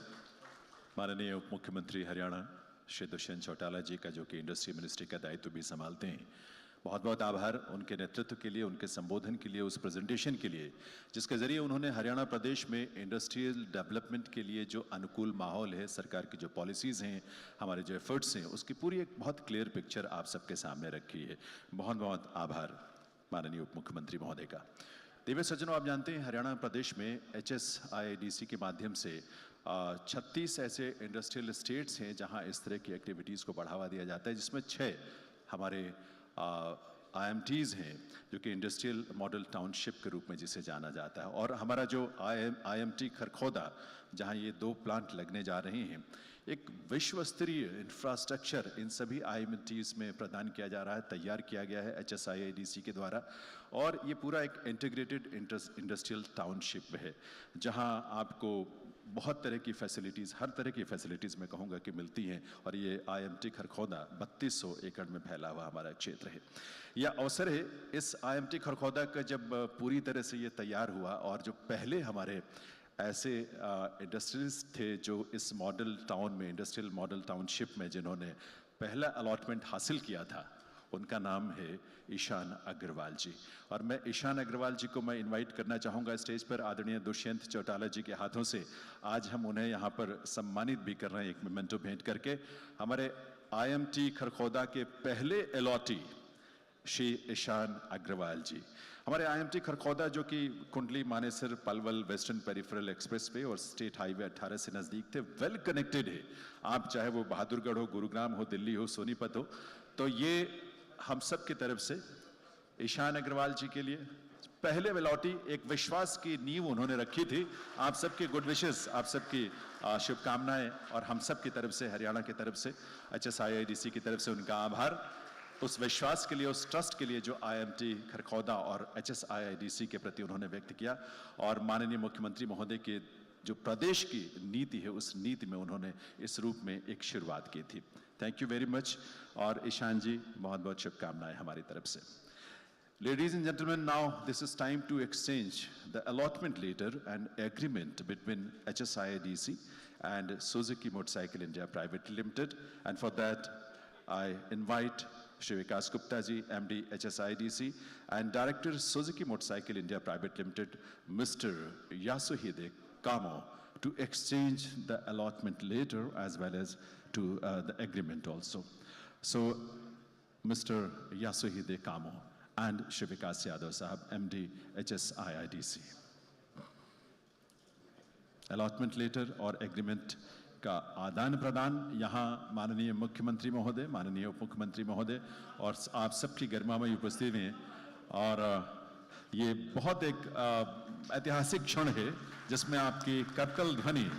माननीय उप मुख्यमंत्री हरियाणा श्री दुष्यंत चौटाला जी का, जो कि industry ministry का दायित्व भी संभालते हैं, बहुत बहुत आभार उनके नेतृत्व के लिए, उनके संबोधन के लिए, उस प्रेजेंटेशन के लिए जिसके ज़रिए उन्होंने हरियाणा प्रदेश में इंडस्ट्रियल डेवलपमेंट के लिए जो अनुकूल माहौल है, सरकार की जो पॉलिसीज़ हैं, हमारे जो एफर्ट्स हैं, उसकी पूरी एक बहुत क्लियर पिक्चर आप सबके सामने रखी है। बहुत बहुत आभार माननीय उप मुख्यमंत्री महोदय का। दिव्य सज्जनों, आप जानते हैं हरियाणा प्रदेश में HSIIDC के माध्यम से 36 ऐसे इंडस्ट्रियल स्टेट्स हैं जहां इस तरह की एक्टिविटीज़ को बढ़ावा दिया जाता है, जिसमें 6 हमारे IMTs हैं, जो कि इंडस्ट्रियल मॉडल टाउनशिप के रूप में जिसे जाना जाता है। और हमारा जो IMT खरखोदा, जहां ये 2 प्लांट लगने जा रहे हैं, एक विश्व स्तरीय इंफ्रास्ट्रक्चर इन सभी IMTs में प्रदान किया जा रहा है, तैयार किया गया है HSIIDC के द्वारा। और ये पूरा एक इंटीग्रेटेड इंडस्ट्रियल टाउनशिप है, जहां आपको बहुत तरह की फैसिलिटीज़, हर तरह की फैसिलिटीज़ मैं कहूँगा कि मिलती हैं। और ये IMT खरखोदा 3200 एकड़ में फैला हुआ हमारा क्षेत्र है। यह अवसर है इस IMT खरखोदा का जब पूरी तरह से ये तैयार हुआ, और जो पहले हमारे ऐसे इंडस्ट्रीज थे जो इस मॉडल टाउन में, इंडस्ट्रियल मॉडल टाउनशिप में जिन्होंने पहला अलॉटमेंट हासिल किया था, उनका नाम है ईशान अग्रवाल जी। और मैं ईशान अग्रवाल जी को मैं इनवाइट करना चाहूँगा स्टेज पर। आदरणीय दुष्यंत चौटाला जी के हाथों से आज हम उन्हें यहाँ पर सम्मानित भी कर रहे हैं, एक मोमेंटो भेंट करके। हमारे IMT खरखोदा के पहले अलॉटी श्री ईशान अग्रवाल जी, हमारे IMT खरखोदा जो कि Kundli Manesar Palwal western peripheral express पे और स्टेट हाईवे 18 से नज़दीक थे, वेल कनेक्टेड है। आप चाहे वो बहादुरगढ़ हो, गुरुग्राम हो, दिल्ली हो, सोनीपत हो, तो ये हम सब की तरफ से ईशान अग्रवाल जी के लिए पहले वेलौटी एक विश्वास की नींव उन्होंने रखी थी। आप सबकी गुड विशेस, आप सबकी शुभकामनाएं, और हम सब की तरफ से, हरियाणा की तरफ से, HSIIDC की तरफ से उनका आभार उस विश्वास के लिए, उस ट्रस्ट के लिए जो IMT खरखोदा और HSIIDC के प्रति उन्होंने व्यक्त किया। और माननीय मुख्यमंत्री महोदय के जो प्रदेश की नीति है उस नीति में उन्होंने इस रूप में एक शुरुआत की थी। Thank you very much. और ईशान जी बहुत बहुत शुभकामनाएं हमारी तरफ से। Ladies and gentlemen, now this is time to exchange the allotment letter and agreement between HSIIDC and Suzuki Motorcycle India Private Limited. And for that, I invite Shri Gupta ji, MD HSIIDC, and Director Suzuki Motorcycle India Private Limited, Mr. Yasuhide Kamo, to exchange the allotment letter as well as to the agreement also. So, Mr. Yasuhide Kamo and Shri Yadav Sahab, MD HSIIDC. Allotment letter और agreement का आदान प्रदान यहाँ माननीय मुख्यमंत्री महोदय, माननीय उप मुख्यमंत्री महोदय और आप सबकी गरिमामयी उपस्थिति में, और ये बहुत एक ऐतिहासिक क्षण है जिसमें आपकी करतल ध्वनि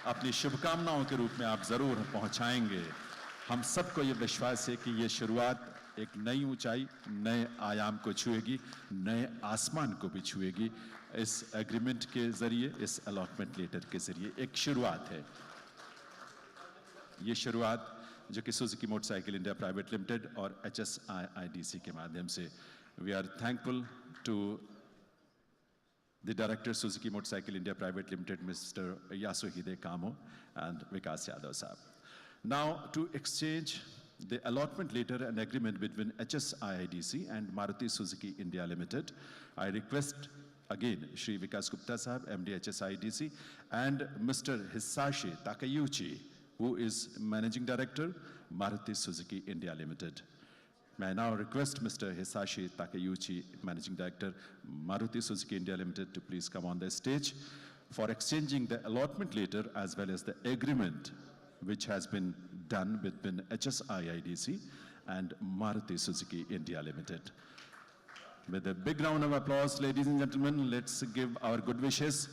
अपनी शुभकामनाओं के रूप में आप जरूर पहुंचाएंगे। हम सबको ये विश्वास है कि ये शुरुआत एक नई ऊंचाई, नए आयाम को छुएगी, नए आसमान को भी छुएगी। इस एग्रीमेंट के जरिए, इस अलॉटमेंट लेटर के जरिए एक शुरुआत है। ये शुरुआत जो कि Suzuki motorcycle India private limited और HSIIDC के माध्यम से, we are thankful to the director Suzuki motorcycle India private limited mister Yasuhide Kamo and विकास यादव साहब. Now to exchange the allotment letter and agreement between HSIIDC and Maruti Suzuki India Limited, I request again Shri Vikas Gupta Sahab, MD HSIIDC, and Mr. Hisashi Takayuchi, who is Managing Director, Maruti Suzuki India Limited. May I now request Mr. Hisashi Takayuchi, Managing Director, Maruti Suzuki India Limited, to please come on the stage for exchanging the allotment letter as well as the agreement which has been done between HSIIDC and Maruti Suzuki India Limited. With a big round of applause, ladies and gentlemen, let's give our good wishes.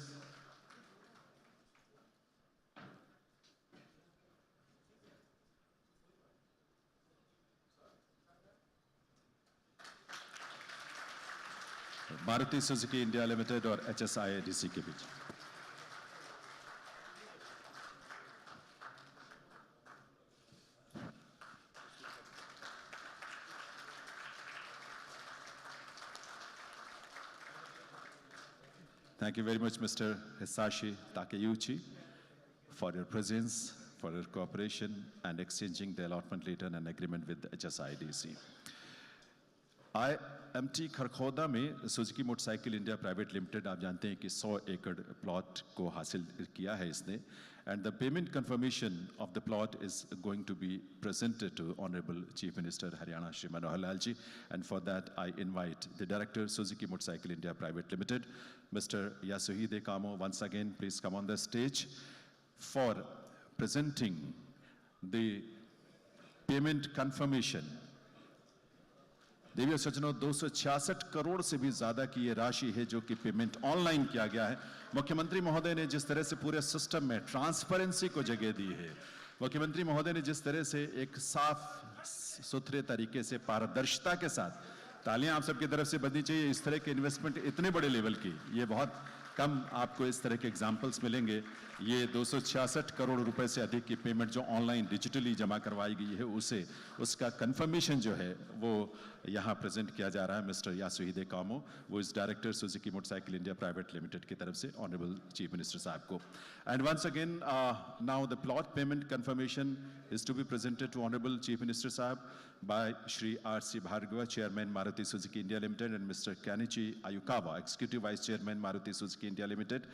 Maruti Suzuki India Limited और HSIIDC के बीच. Thank you very much, Mr. Hisashi Takeuchi, for your presence, for your cooperation, and exchanging the allotment letter and agreement with HSIIDC. IMT Kharkhoda में Suzuki motorcycle India private limited, आप जानते हैं कि 100 एकड़ plot को हासिल किया है इसने, and the payment confirmation of the plot is going to be presented to Honorable Chief Minister Haryana Shri Manohar ji, and for that I invite the Director Suzuki Motorcycle India Private Limited, Mr. Yasuhide Kamo, once again please come on the stage for presenting the payment confirmation. देवी और सज्जनों, 266 करोड़ से भी ज्यादा की ये राशि है जो कि पेमेंट ऑनलाइन किया गया है। मुख्यमंत्री महोदय ने जिस तरह से पूरे सिस्टम में ट्रांसपेरेंसी को जगह दी है, मुख्यमंत्री महोदय ने जिस तरह से एक साफ सुथरे तरीके से पारदर्शिता के साथ, तालियां आप सबकी तरफ से बजनी चाहिए। इस तरह के इन्वेस्टमेंट इतने बड़े लेवल की, ये बहुत कम आपको इस तरह के एग्जाम्पल्स मिलेंगे। ये 266 करोड़ रुपए से अधिक की पेमेंट जो ऑनलाइन डिजिटली जमा करवाई गई है, उसे उसका कंफर्मेशन जो है वो यहाँ प्रेजेंट किया जा रहा है मिस्टर यासुहिदे कामो, वो इस director Suzuki motorcycle India private limited की तरफ से ऑनरेबल चीफ मिनिस्टर साहब को। And once again now the plot payment confirmation is to be presented to honourable chief minister sahab by Shri R.C. Bhargava, Chairman Maruti Suzuki India Limited, and Mr. Kenichi Ayukawa, Executive Vice Chairman Maruti Suzuki India Limited.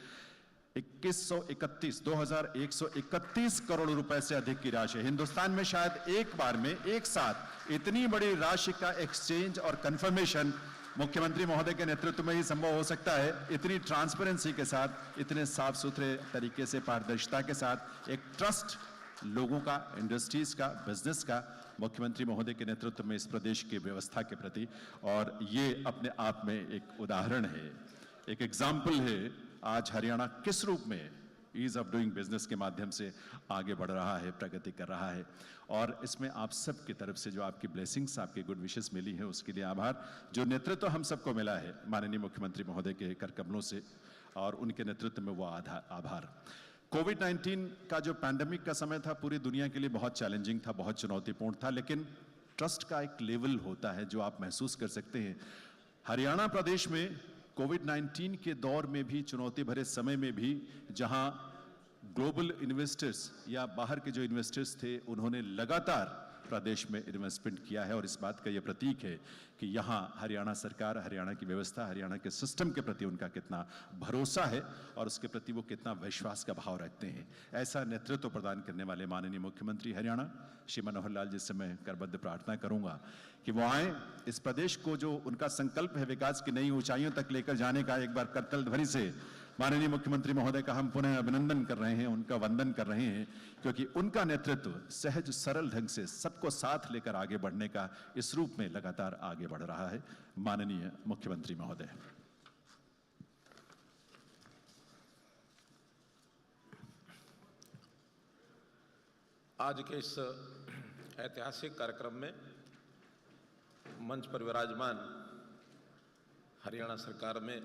2131 crore रुपए से अधिक की राशि। हिंदुस्तान में शायद एक बार में एक साथ इतनी बड़ी राशि का एक्सचेंज और कंफर्मेशन मुख्यमंत्री महोदय के नेतृत्व में ही संभव हो सकता है। इतनी ट्रांसपेरेंसी के साथ, इतने साफ सुथरे तरीके से, पारदर्शिता के साथ एक ट्रस्ट लोगों का, इंडस्ट्रीज का, बिजनेस का मुख्यमंत्री महोदय के नेतृत्व में इस प्रदेश की व्यवस्था के प्रति, और ये अपने आप में एक उदाहरण है, एक एग्जाम्पल है आज हरियाणा किस रूप में ईज ऑफ डूइंग बिजनेस के माध्यम से आगे बढ़ रहा है, प्रगति कर रहा है। और इसमें आप सब की तरफ से जो आपकी ब्लेसिंग्स, आपकी गुड विशेस मिली है, उसके लिए आभार। जो नेतृत्व हम सबको मिला है माननीय मुख्यमंत्री महोदय के कर कमलों से, और उनके नेतृत्व में वो आभार। कोविड-19 का जो पैंडेमिक का समय था पूरी दुनिया के लिए बहुत चैलेंजिंग था, बहुत चुनौतीपूर्ण था, लेकिन ट्रस्ट का एक लेवल होता है जो आप महसूस कर सकते हैं। हरियाणा प्रदेश में कोविड-19 के दौर में भी, चुनौती भरे समय में भी, जहां ग्लोबल इन्वेस्टर्स या बाहर के जो इन्वेस्टर्स थे उन्होंने लगातार प्रदेश में इन्वेस्टमेंट किया है, और इस बात का यह प्रतीक है कि यहाँ हरियाणा सरकार, हरियाणा की व्यवस्था, हरियाणा के सिस्टम के प्रति उनका कितना भरोसा है और उसके प्रति वो कितना विश्वास का भाव रखते हैं। ऐसा नेतृत्व प्रदान करने वाले माननीय मुख्यमंत्री हरियाणा श्री मनोहर लाल जी से मैं करबद्ध प्रार्थना करूंगा कि वो आए, इस प्रदेश को जो उनका संकल्प है विकास की नई ऊंचाइयों तक लेकर जाने का, एक बार करतल ध्वनि से माननीय मुख्यमंत्री महोदय का हम पुनः अभिनंदन कर रहे हैं, उनका वंदन कर रहे हैं, क्योंकि उनका नेतृत्व सहज सरल ढंग से सबको साथ लेकर आगे बढ़ने का इस रूप में लगातार आगे बढ़ रहा है। माननीय मुख्यमंत्री महोदय। आज के इस ऐतिहासिक कार्यक्रम में मंच पर विराजमान हरियाणा सरकार में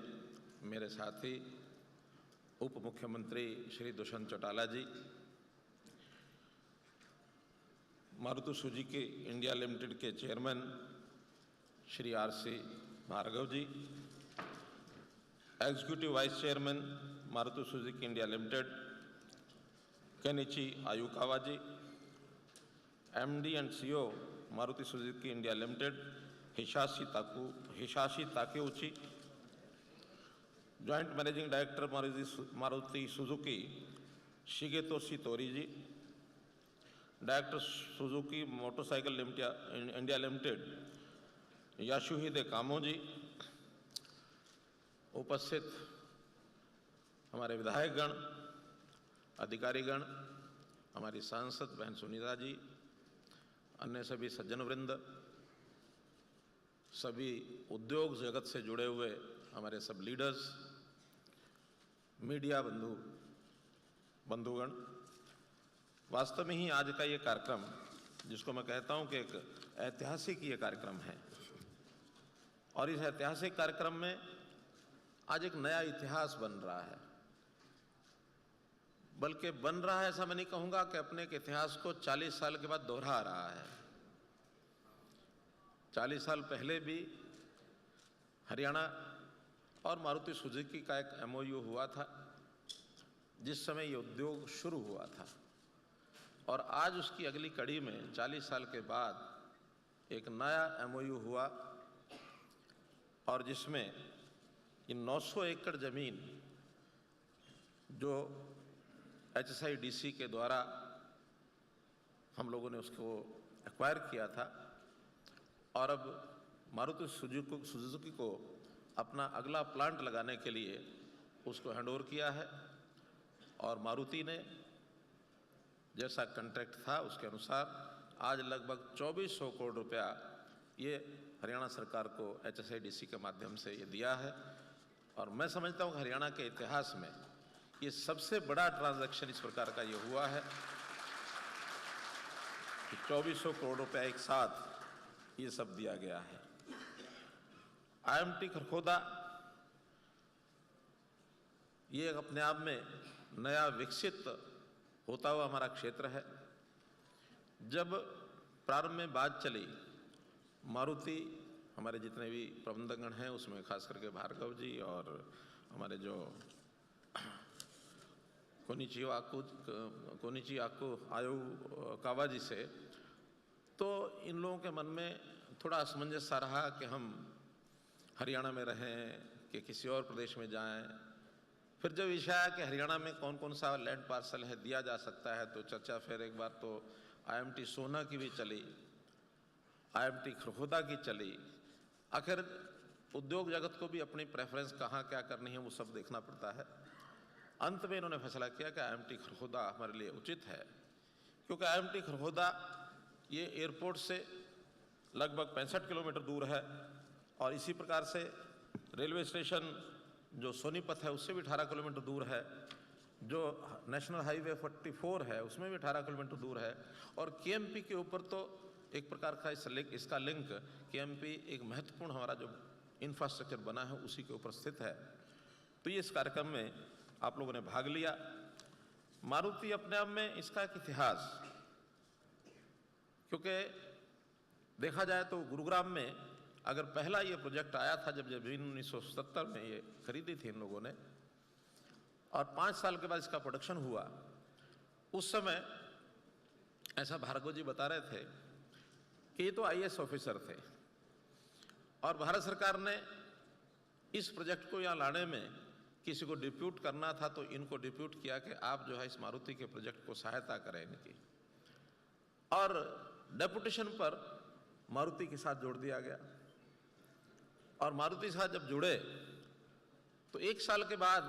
मेरे साथी उप मुख्यमंत्री Shri Dushyant Chautala ji, Maruti Suzuki India limited के chairman Shri R C. Bhargava ji, executive vice chairman Maruti Suzuki India limited Kenichi Ayukawa ji, MD and CEO Maruti Suzuki India limited Hisashi Takeuchi, joint managing director Maruti Suzuki Shigetoshi Torii ji, director Suzuki motorcycle India limited Yasuhide Kamo ji, उपस्थित हमारे विधायकगण, अधिकारीगण, हमारी सांसद बहन सुनीता जी, अन्य सभी सज्जन वृंद, सभी उद्योग जगत से जुड़े हुए हमारे सब लीडर्स, मीडिया बंधुगण, वास्तव में ही आज का ये कार्यक्रम, जिसको मैं कहता हूं कि एक ऐतिहासिक ये कार्यक्रम है, और इस ऐतिहासिक कार्यक्रम में आज एक नया इतिहास बन रहा है। बल्कि बन रहा है ऐसा मैं नहीं कहूंगा कि अपने के इतिहास को 40 साल के बाद दोहरा रहा है। 40 साल पहले भी हरियाणा और मारुति सुजुकी का एक एमओयू हुआ था, जिस समय ये उद्योग शुरू हुआ था, और आज उसकी अगली कड़ी में 40 साल के बाद एक नया एमओयू हुआ, और जिसमें ये 900 एकड़ जमीन जो HSIIDC के द्वारा हम लोगों ने उसको एक्वायर किया था, और अब मारुति सुजुकी को अपना अगला प्लांट लगाने के लिए उसको हैंडओवर किया है, और मारुति ने जैसा कॉन्ट्रैक्ट था उसके अनुसार आज लगभग 2400 करोड़ रुपया ये हरियाणा सरकार को HSIIDC के माध्यम से ये दिया है। और मैं समझता हूँ कि हरियाणा के इतिहास में ये सबसे बड़ा ट्रांजैक्शन इस प्रकार का ये हुआ है कि 2400 करोड़ रुपया एक साथ ये सब दिया गया है। IMT खरखोदा ये अपने आप में नया विकसित होता हुआ हमारा क्षेत्र है। जब प्रारंभ में बात चली, मारुति हमारे जितने भी प्रबंधकगण हैं उसमें खास करके भार्गव जी और हमारे जो कोनिची आयु कावा जी से, तो इन लोगों के मन में थोड़ा असमंजस सा रहा कि हम हरियाणा में रहें कि किसी और प्रदेश में जाएं। फिर जब विषय आया कि हरियाणा में कौन कौन सा लैंड पार्सल है दिया जा सकता है, तो चर्चा फिर एक बार तो IMT सोना की भी चली, IMT खरखोदा की चली। आखिर उद्योग जगत को भी अपनी प्रेफरेंस कहाँ क्या करनी है वो सब देखना पड़ता है। अंत में इन्होंने फैसला किया कि IMT खरखोदा हमारे लिए उचित है, क्योंकि IMT खरखोदा ये एयरपोर्ट से लगभग 65 किलोमीटर दूर है, और इसी प्रकार से रेलवे स्टेशन जो सोनीपत है उससे भी 18 किलोमीटर दूर है, जो नेशनल हाईवे 44 है उसमें भी 18 किलोमीटर दूर है, और KMP के ऊपर तो एक प्रकार का इसका लिंक KMP एक महत्वपूर्ण हमारा जो इंफ्रास्ट्रक्चर बना है उसी के ऊपर स्थित है। तो ये इस कार्यक्रम में आप लोगों ने भाग लिया। मारुति अपने आप में इसका एक इतिहास, क्योंकि देखा जाए तो गुरुग्राम में अगर पहला ये प्रोजेक्ट आया था जब 1970 में ये खरीदी थी इन लोगों ने, और 5 साल के बाद इसका प्रोडक्शन हुआ, उस समय ऐसा भार्गव जी बता रहे थे कि ये तो IAS ऑफिसर थे और भारत सरकार ने इस प्रोजेक्ट को यहाँ लाने में किसी को डिप्यूट करना था तो इनको डिप्यूट किया कि आप जो है इस मारुति के प्रोजेक्ट को सहायता करें इनकी, और डेपुटेशन पर मारुति के साथ जोड़ दिया गया। और मारुति के साथ जब जुड़े तो 1 साल के बाद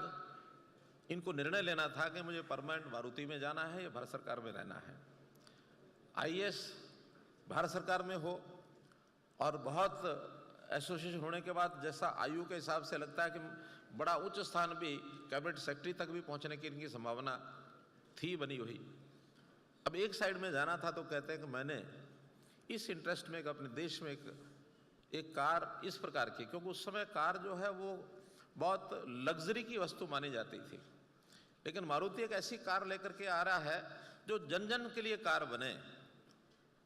इनको निर्णय लेना था कि मुझे परमानेंट मारुति में जाना है या भारत सरकार में रहना है। IAS भारत सरकार में हो और बहुत एसोसिएशन होने के बाद जैसा आयु के हिसाब से लगता है कि बड़ा उच्च स्थान भी कैबिनेट सेक्रेटरी तक भी पहुंचने की इनकी संभावना थी बनी हुई। अब एक साइड में जाना था तो कहते हैं कि मैंने इस इंटरेस्ट में अपने देश में एक कार इस प्रकार की, क्योंकि उस समय कार जो है वो बहुत लग्जरी की वस्तु मानी जाती थी, लेकिन मारुति एक ऐसी कार लेकर के आ रहा है जो जन जन के लिए कार बने।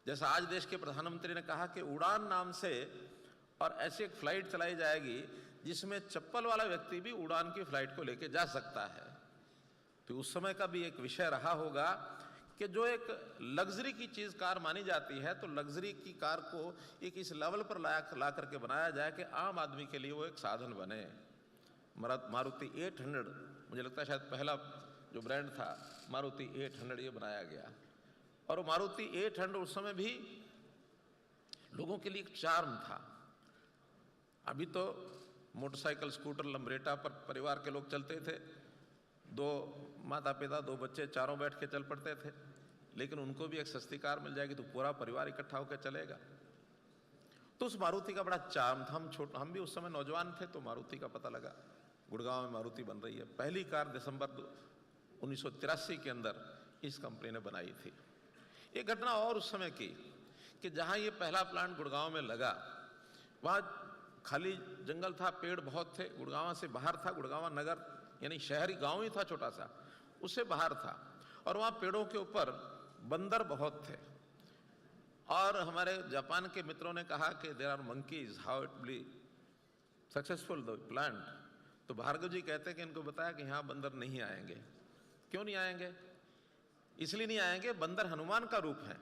जैसा आज देश के प्रधानमंत्री ने कहा कि उड़ान नाम से और ऐसी एक फ्लाइट चलाई जाएगी जिसमें चप्पल वाला व्यक्ति भी उड़ान की फ्लाइट को लेकर जा सकता है। तो उस समय का भी एक विषय रहा होगा कि जो एक लग्जरी की चीज़ कार मानी जाती है तो लग्जरी की कार को एक इस लेवल पर ला करके बनाया जाए कि आम आदमी के लिए वो एक साधन बने। मारुति 800 मुझे लगता है शायद पहला जो ब्रांड था मारुति 800 ये बनाया गया, और वो मारुति 800 उस समय भी लोगों के लिए एक चार्म था। अभी तो मोटरसाइकिल स्कूटर लंबरेटा पर परिवार के लोग चलते थे, 2 माता पिता 2 बच्चे चारों बैठ के चल पड़ते थे, लेकिन उनको भी एक सस्ती कार मिल जाएगी तो पूरा परिवार इकट्ठा होकर चलेगा। तो उस मारुति का बड़ा चार्म था। हम भी उस समय नौजवान थे तो मारुति का पता लगा गुड़गांव में मारुति बन रही है। पहली कार दिसंबर 1983 के अंदर इस कंपनी ने बनाई थी। ये घटना और उस समय की कि जहाँ ये पहला प्लांट गुड़गांव में लगा वहाँ खाली जंगल था, पेड़ बहुत थे, गुड़गांव से बाहर था, गुड़गांव नगर यानी शहरी गांव ही था छोटा सा, उससे बाहर था, और वहाँ पेड़ों के ऊपर बंदर बहुत थे। और हमारे जापान के मित्रों ने कहा कि there are monkeys, how it be successful the plant. तो भार्गव जी कहते हैं कि इनको बताया कि यहाँ बंदर नहीं आएंगे। क्यों नहीं आएंगे? इसलिए नहीं आएंगे, बंदर हनुमान का रूप है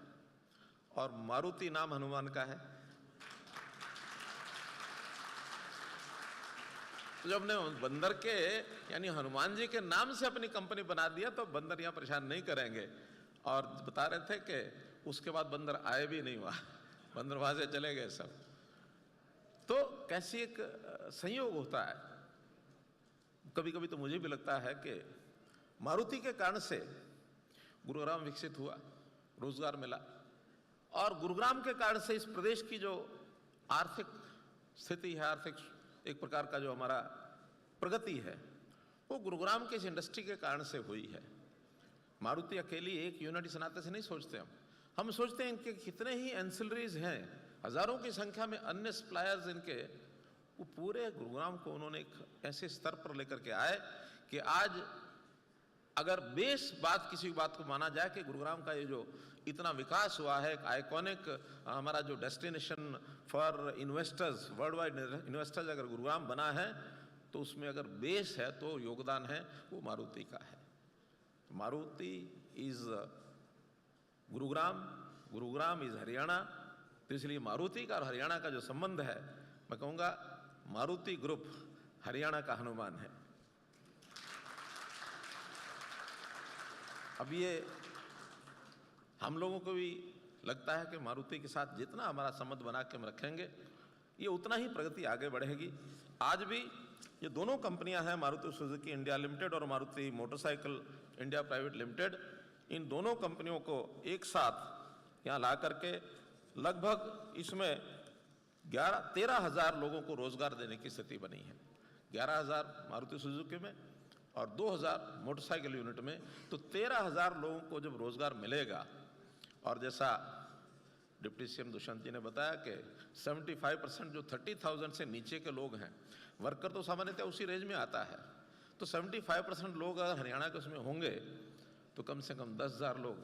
और मारुति नाम हनुमान का है। तो जब हमने बंदर के यानी हनुमान जी के नाम से अपनी कंपनी बना दिया तो बंदर यहाँ परेशान नहीं करेंगे। और बता रहे थे कि उसके बाद बंदर आए भी नहीं, वहाँ बंदर वहाँ से चले गए सब। तो कैसी एक संयोग होता है। कभी कभी तो मुझे भी लगता है कि मारुति के कारण से गुरुग्राम विकसित हुआ, रोजगार मिला, और गुरुग्राम के कारण से इस प्रदेश की जो आर्थिक स्थिति है, आर्थिक एक प्रकार का जो हमारा प्रगति है, वो गुरुग्राम के इस इंडस्ट्री के कारण से हुई है। मारुति अकेली एक यूनिट इस नाते से नहीं सोचते हम सोचते हैं इनके कितने ही एंसिलरीज हैं, हजारों की संख्या में अन्य सप्लायर्स इनके, वो पूरे गुरुग्राम को उन्होंने एक ऐसे स्तर पर लेकर के आए कि आज अगर बेस बात किसी बात को माना जाए कि गुरुग्राम का ये जो इतना विकास हुआ है, एक आइकॉनिक हमारा जो destination for investors, world wide investors अगर गुरुग्राम बना है तो उसमें अगर बेस है तो योगदान है वो मारुति का है। Maruti is Gurugram, Gurugram is Haryana. तो इसलिए मारुति का और हरियाणा का जो संबंध है, मैं कहूँगा मारुति ग्रुप हरियाणा का हनुमान है। अब ये हम लोगों को भी लगता है कि मारुति के साथ जितना हमारा संबंध बना के हम रखेंगे ये उतना ही प्रगति आगे बढ़ेगी। आज भी ये दोनों कंपनियां हैं, मारुति सुजुकी इंडिया लिमिटेड और Maruti motorcycle India private limited, इन दोनों कंपनियों को एक साथ यहाँ ला करके लगभग इसमें 13,000 लोगों को रोजगार देने की स्थिति बनी है। 11,000 मारुति सुजुकी में और 2,000 मोटरसाइकिल यूनिट में, तो 13,000 लोगों को जब रोजगार मिलेगा, और जैसा डिप्टी सीएम दुष्यंत जी ने बताया कि 75% जो 30,000 से नीचे के लोग हैं, वर्कर तो सामान्यतः उसी रेंज में आता है, तो 75% लोग अगर हरियाणा के उसमें होंगे तो कम से कम 10,000 लोग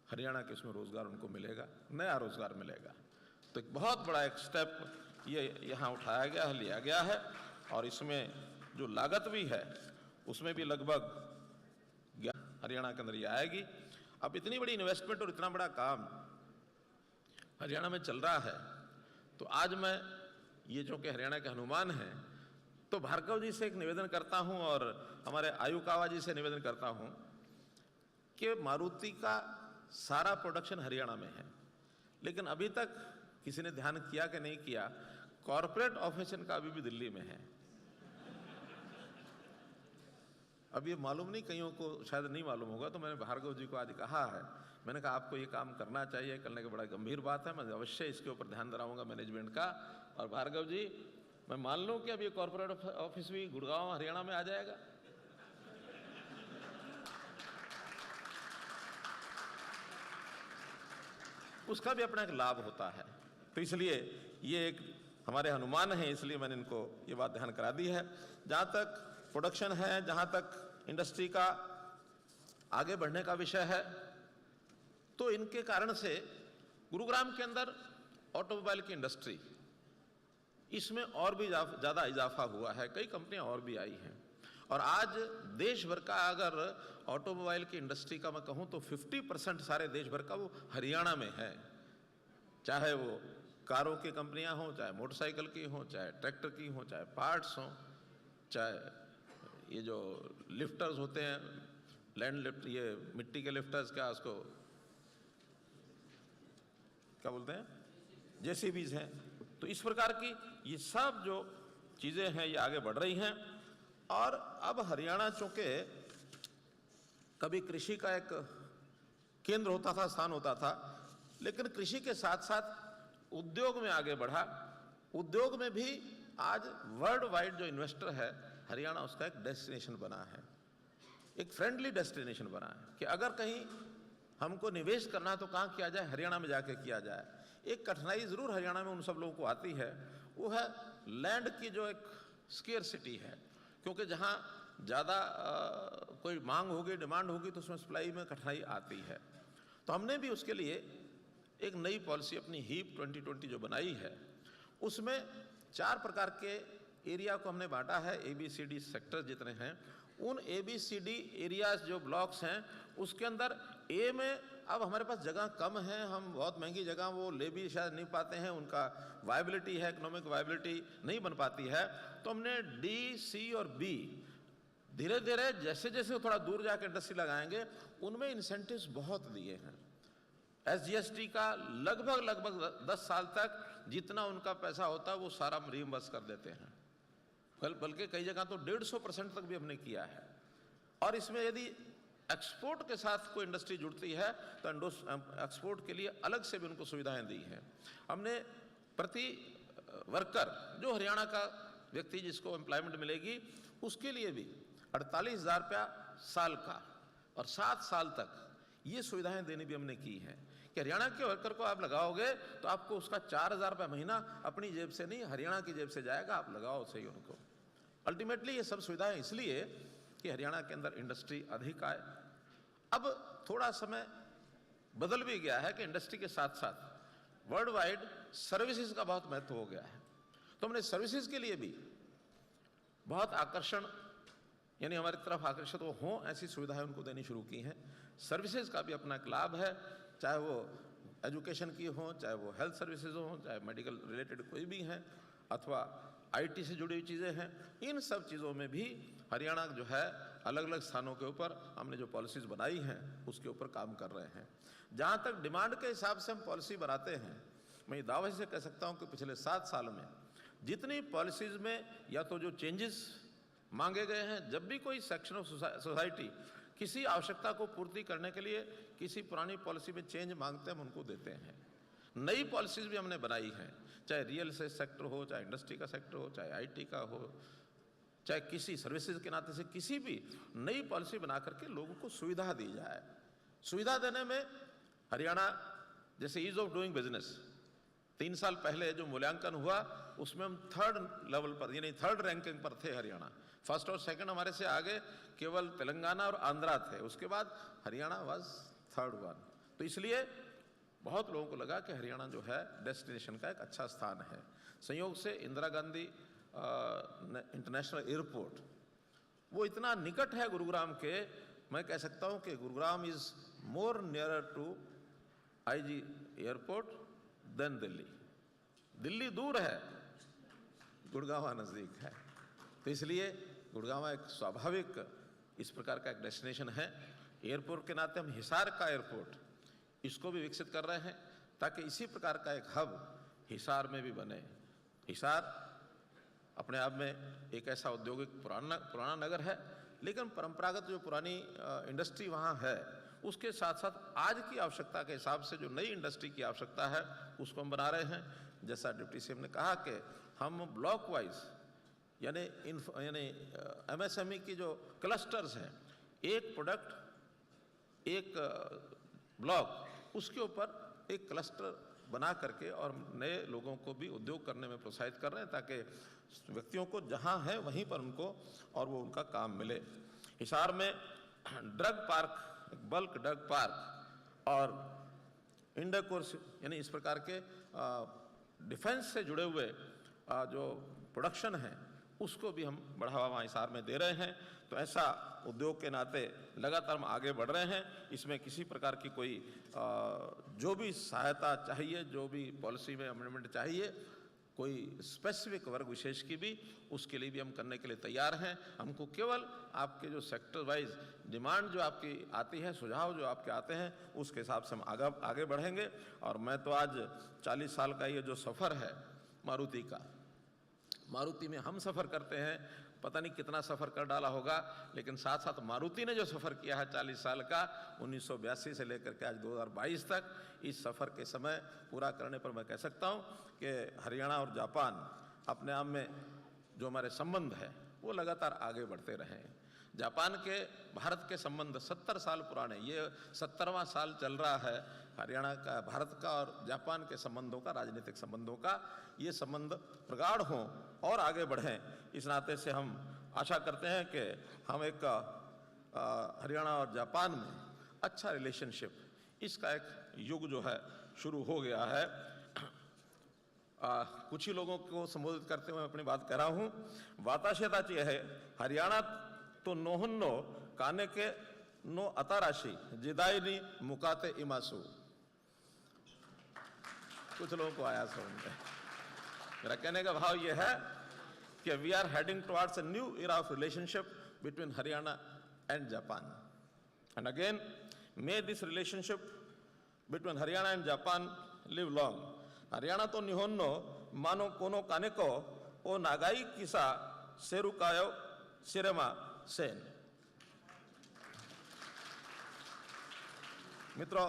हरियाणा के उसमें रोज़गार उनको मिलेगा, नया रोज़गार मिलेगा। तो एक बहुत बड़ा एक स्टेप ये यहाँ उठाया गया है, लिया गया है। और इसमें जो लागत भी है उसमें भी लगभग हरियाणा के अंदर ये आएगी। अब इतनी बड़ी इन्वेस्टमेंट और इतना बड़ा काम हरियाणा में चल रहा है, तो आज मैं ये जो कि हरियाणा के हनुमान हैं, तो भार्गव जी से एक निवेदन करता हूं और हमारे आयुकावा जी से निवेदन करता हूं कि मारुति का सारा प्रोडक्शन हरियाणा में है, लेकिन अभी तक किसी ने ध्यान किया कि नहीं किया, कॉर्पोरेट ऑफिस का अभी भी दिल्ली में है। अब ये मालूम नहीं, कईयों को शायद नहीं मालूम होगा, तो मैंने भार्गव जी को आज कहा है, मैंने कहा आपको ये काम करना चाहिए, करने की बड़ा गंभीर बात है, मैं अवश्य इसके ऊपर ध्यान दिलाऊंगा मैनेजमेंट का। और भार्गव जी, मैं मान लूं कि अब ये कॉर्पोरेट ऑफिस भी गुड़गांव हरियाणा में आ जाएगा। उसका भी अपना एक लाभ होता है। तो इसलिए ये एक हमारे हनुमान हैं, इसलिए मैंने इनको ये बात ध्यान करा दी है। जहाँ तक प्रोडक्शन है, जहाँ तक इंडस्ट्री का आगे बढ़ने का विषय है, तो इनके कारण से गुरुग्राम के अंदर ऑटोमोबाइल की इंडस्ट्री इसमें और भी ज़्यादा इजाफा हुआ है, कई कंपनियां और भी आई हैं। और आज देश भर का अगर ऑटोमोबाइल की इंडस्ट्री का मैं कहूँ तो 50% सारे देश भर का वो हरियाणा में है। चाहे वो कारों की कंपनियां हों, चाहे मोटरसाइकिल की हों, चाहे ट्रैक्टर की हों, चाहे पार्ट्स हों, चाहे ये जो लिफ्टर्स होते हैं, लैंड लिफ्ट, ये मिट्टी के लिफ्टर्स, क्या उसको क्या बोलते हैं, जेसीबीज हैं। तो इस प्रकार की ये सब जो चीज़ें हैं ये आगे बढ़ रही हैं। और अब हरियाणा चूँकि कभी कृषि का एक केंद्र होता था, स्थान होता था, लेकिन कृषि के साथ साथ उद्योग में आगे बढ़ा। उद्योग में भी आज वर्ल्ड वाइड जो इन्वेस्टर है, हरियाणा उसका एक डेस्टिनेशन बना है, एक फ्रेंडली डेस्टिनेशन बना है कि अगर कहीं हमको निवेश करना है तो कहाँ किया जाए, हरियाणा में जाके किया जाए। एक कठिनाई ज़रूर हरियाणा में उन सब लोगों को आती है, वो है लैंड की जो एक स्केर्सिटी है, क्योंकि जहाँ ज़्यादा कोई मांग होगी, डिमांड होगी, तो उसमें सप्लाई में कठिनाई आती है। तो हमने भी उसके लिए एक नई पॉलिसी अपनी हीप 2020 जो बनाई है, उसमें 4 प्रकार के एरिया को हमने बांटा है, ABCD सेक्टर जितने हैं, उन ABCD एरियाज जो ब्लॉक्स हैं, उसके अंदर ए में अब हमारे पास जगह कम है, हम बहुत महंगी जगह वो ले भी शायद नहीं पाते हैं, उनका वायबिलिटी है, इकोनॉमिक वायबिलिटी नहीं बन पाती है। तो हमने D, C और B धीरे धीरे जैसे जैसे थोड़ा दूर जाकर इंडस्ट्री लगाएंगे, उनमें इंसेंटिव्स बहुत दिए हैं। SGST का लगभग 10 साल तक जितना उनका पैसा होता है वो सारा रिइंबर्स कर देते हैं, बल्कि कई जगह तो 150% तक भी हमने किया है। और इसमें यदि एक्सपोर्ट के साथ कोई इंडस्ट्री जुड़ती है तो एक्सपोर्ट के लिए अलग से भी उनको सुविधाएं दी हैं। हमने प्रति वर्कर जो हरियाणा का व्यक्ति जिसको एम्प्लॉयमेंट मिलेगी, उसके लिए भी 48,000 रुपया साल का और 7 साल तक ये सुविधाएं देनी भी हमने की हैं कि हरियाणा के वर्कर को आप लगाओगे तो आपको उसका 4,000 रुपया महीना अपनी जेब से नहीं, हरियाणा की जेब से जाएगा, आप लगाओ सही उनको। अल्टीमेटली ये सब सुविधाएं इसलिए कि हरियाणा के अंदर इंडस्ट्री अधिक आए। अब थोड़ा समय बदल भी गया है कि इंडस्ट्री के साथ साथ वर्ल्ड वाइड सर्विसेज का बहुत महत्व हो गया है। तो हमने सर्विसेज के लिए भी बहुत आकर्षण, यानी हमारी तरफ आकर्षित वो हों ऐसी सुविधाएं उनको देनी शुरू की हैं। सर्विसेज का भी अपना एक लाभ है, चाहे वो एजुकेशन की हो, चाहे वो हेल्थ सर्विसेज हो, चाहे मेडिकल रिलेटेड कोई भी हैं, अथवा IT से जुड़ी हुई चीज़ें हैं। इन सब चीज़ों में भी हरियाणा जो है अलग अलग स्थानों के ऊपर हमने जो पॉलिसीज़ बनाई हैं उसके ऊपर काम कर रहे हैं। जहाँ तक डिमांड के हिसाब से हम पॉलिसी बनाते हैं, मैं ये दावे से कह सकता हूँ कि पिछले 7 साल में जितनी पॉलिसीज़ में या तो जो चेंजेस मांगे गए हैं, जब भी कोई सेक्शन ऑफ सोसाइटी किसी आवश्यकता को पूर्ति करने के लिए किसी पुरानी पॉलिसी में चेंज मांगते हैं, हम उनको देते हैं। नई पॉलिसीज़ भी हमने बनाई हैं, चाहे रियल एस्टेट सेक्टर हो, चाहे इंडस्ट्री का सेक्टर हो, चाहे IT का हो, चाहे किसी सर्विसेज के नाते से किसी भी नई पॉलिसी बना करके लोगों को सुविधा दी जाए। सुविधा देने में हरियाणा जैसे ईज ऑफ डूइंग बिजनेस 3 साल पहले जो मूल्यांकन हुआ उसमें हम 3rd लेवल पर यानी 3rd रैंकिंग पर थे हरियाणा। फर्स्ट और सेकंड हमारे से आगे केवल तेलंगाना और आंध्रा थे, उसके बाद हरियाणा वाज 3rd वन। तो इसलिए बहुत लोगों को लगा कि हरियाणा जो है डेस्टिनेशन का एक अच्छा स्थान है। संयोग से इंदिरा गांधी इंटरनेशनल एयरपोर्ट वो इतना निकट है गुरुग्राम के, मैं कह सकता हूँ कि Gurugram is more nearer to IG airport then Delhi. Delhi दूर है, गुड़गांव नज़दीक है, तो इसलिए गुड़गांव एक स्वाभाविक इस प्रकार का एक डेस्टिनेशन है। एयरपोर्ट के नाते हम हिसार का एयरपोर्ट इसको भी विकसित कर रहे हैं ताकि इसी प्रकार का एक हब हिसार में भी बने। हिसार अपने आप में एक ऐसा औद्योगिक पुराना नगर है, लेकिन परंपरागत जो पुरानी इंडस्ट्री वहाँ है, उसके साथ साथ आज की आवश्यकता के हिसाब से जो नई इंडस्ट्री की आवश्यकता है उसको हम बना रहे हैं। जैसा डिप्टी सीएम ने कहा कि हम ब्लॉक वाइज यानी MSME की जो क्लस्टर्स हैं, एक प्रोडक्ट एक ब्लॉक, उसके ऊपर एक क्लस्टर बना करके और नए लोगों को भी उद्योग करने में प्रोत्साहित कर रहे हैं ताकि व्यक्तियों को जहां है वहीं पर उनको और वो उनका काम मिले। हिसार में drug park, bulk drug park और इंडोकोर्स यानी इस प्रकार के डिफेंस से जुड़े हुए जो प्रोडक्शन है उसको भी हम बढ़ावा वहाँ हिसार में दे रहे हैं। तो ऐसा उद्योग के नाते लगातार हम आगे बढ़ रहे हैं। इसमें किसी प्रकार की कोई जो भी सहायता चाहिए, जो भी पॉलिसी में अमेंडमेंट चाहिए, कोई स्पेसिफिक वर्ग विशेष की भी, उसके लिए भी हम करने के लिए तैयार हैं। हमको केवल आपके जो सेक्टर वाइज डिमांड जो आपकी आती है, सुझाव जो आपके आते हैं, उसके हिसाब से हम आगे बढ़ेंगे। और मैं तो आज 40 साल का ये जो सफ़र है मारुति का, मारुति में हम सफ़र करते हैं, पता नहीं कितना सफ़र कर डाला होगा, लेकिन साथ साथ मारुति ने जो सफ़र किया है 40 साल का, 1982 से लेकर के आज 2022 तक, इस सफ़र के समय पूरा करने पर मैं कह सकता हूँ कि हरियाणा और जापान अपने आप में जो हमारे संबंध है वो लगातार आगे बढ़ते रहे। जापान के भारत के संबंध 70 साल पुराने, ये 70वां साल चल रहा है हरियाणा का, भारत का और जापान के संबंधों का, राजनीतिक संबंधों का। ये संबंध प्रगाढ़ हों और आगे बढ़ें, इस नाते से हम आशा करते हैं कि हम एक हरियाणा और जापान में अच्छा रिलेशनशिप, इसका एक युग जो है शुरू हो गया है। कुछ ही लोगों को संबोधित करते हुए अपनी बात कर रहा हूँ। वाताशेताची है हरियाणा तो नोहन्नो काने के नो अताराशी जिदाइनी मुकाते इमासु। कुछ लोगों को आया समझ में। मेरा कहने का भाव यह है कि we are heading towards a new era of relationship between Haryana and Japan. And again, may this relationship between Haryana and Japan live long. Haryana to nihonno mano kono kaneko o nagai kisa serukayo sirema sen. मित्रों,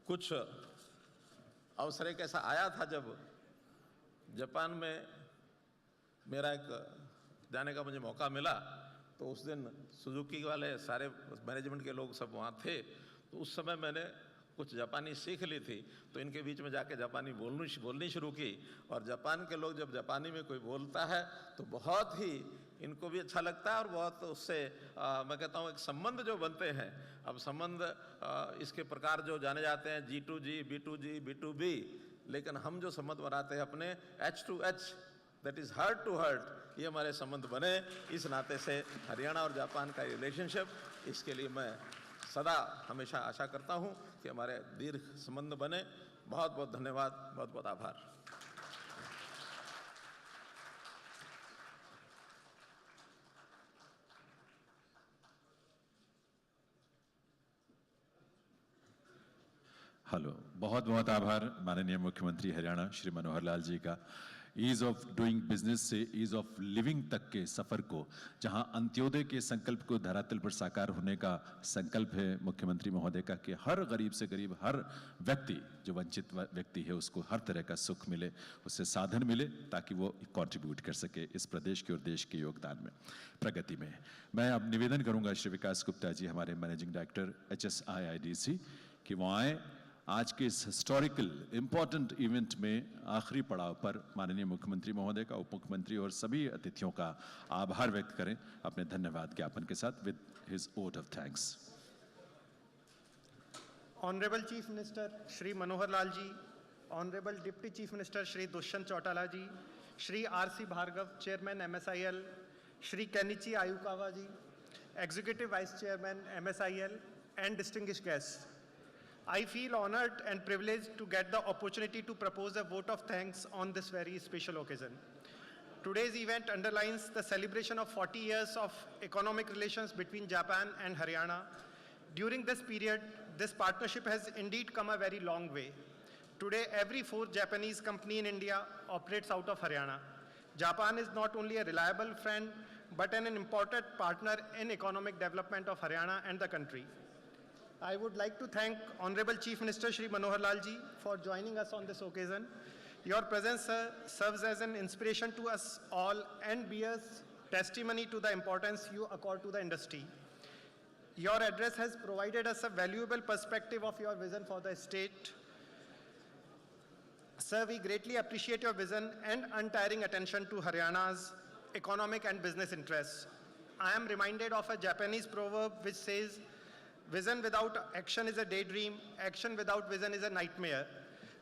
कुछ अवसर एक ऐसा आया था जब Japan में मेरा एक जाने का मुझे मौका मिला, तो उस दिन सुजुकी वाले सारे मैनेजमेंट के लोग सब वहाँ थे। तो उस समय मैंने कुछ जापानी सीख ली थी, तो इनके बीच में जाके जापानी बोलनी शुरू की। और जापान के लोग जब जापानी में कोई बोलता है तो बहुत ही इनको भी अच्छा लगता है और बहुत उससे मैं कहता हूँ एक संबंध जो बनते हैं। अब संबंध इसके प्रकार जो जाने जाते हैं G2G, B2G, B2B, लेकिन हम जो संबंध बनाते हैं अपने H2H, that is heart to heart, ये हमारे संबंध बने। इस नाते से हरियाणा और जापान का रिलेशनशिप, इसके लिए मैं सदा हमेशा आशा करता हूँ कि हमारे दीर्घ संबंध बने। बहुत बहुत धन्यवाद, बहुत बहुत आभार। हेलो, बहुत बहुत आभार माननीय मुख्यमंत्री हरियाणा श्री मनोहर लाल जी का। ईज ऑफ डूइंग बिजनेस से ईज ऑफ लिविंग तक के सफर को, जहां अंत्योदय के संकल्प को धरातल पर साकार होने का संकल्प है मुख्यमंत्री महोदय का कि हर गरीब से गरीब, हर व्यक्ति जो वंचित व्यक्ति है उसको हर तरह का सुख मिले, उससे साधन मिले, ताकि वो कंट्रीब्यूट कर सके इस प्रदेश के और देश के योगदान में, प्रगति में। मैं अब निवेदन करूंगा श्री विकास गुप्ता जी, हमारे मैनेजिंग डायरेक्टर HSIIDC, कि वो आए आज के इस हिस्टोरिकल इम्पोर्टेंट इवेंट में आखिरी पड़ाव पर माननीय मुख्यमंत्री महोदय का, उप मुख्यमंत्री और सभी अतिथियों का आभार व्यक्त करें अपने धन्यवाद ज्ञापन के साथ with his vote of thanks. Honorable Chief Minister Shri Manohar Lal ji, Honorable Deputy Chief Minister Shri Dushyant Chautala ji, Shri R.C. Bhargav, Chairman MSIL, Shri Kenichi Ayukawa ji, Executive Vice Chairman MSIL, and distinguished guests. I feel honored and privileged to get the opportunity to propose a vote of thanks on this very special occasion. Today's event underlines the celebration of 40 years of economic relations between Japan and Haryana. During this period, this partnership has indeed come a very long way. Today, every fourth Japanese company in India operates out of Haryana. Japan is not only a reliable friend, but an important partner in economic development of Haryana and the country. I would like to thank Honorable Chief Minister Shri Manohar Lal ji for joining us on this occasion. Your presence, sir, serves as an inspiration to us all and bears testimony to the importance you accord to the industry. Your address has provided us a valuable perspective of your vision for the state. Sir, we greatly appreciate your vision and untiring attention to Haryana's economic and business interests. I am reminded of a Japanese proverb which says, "Vision without action is a daydream, action without vision is a nightmare."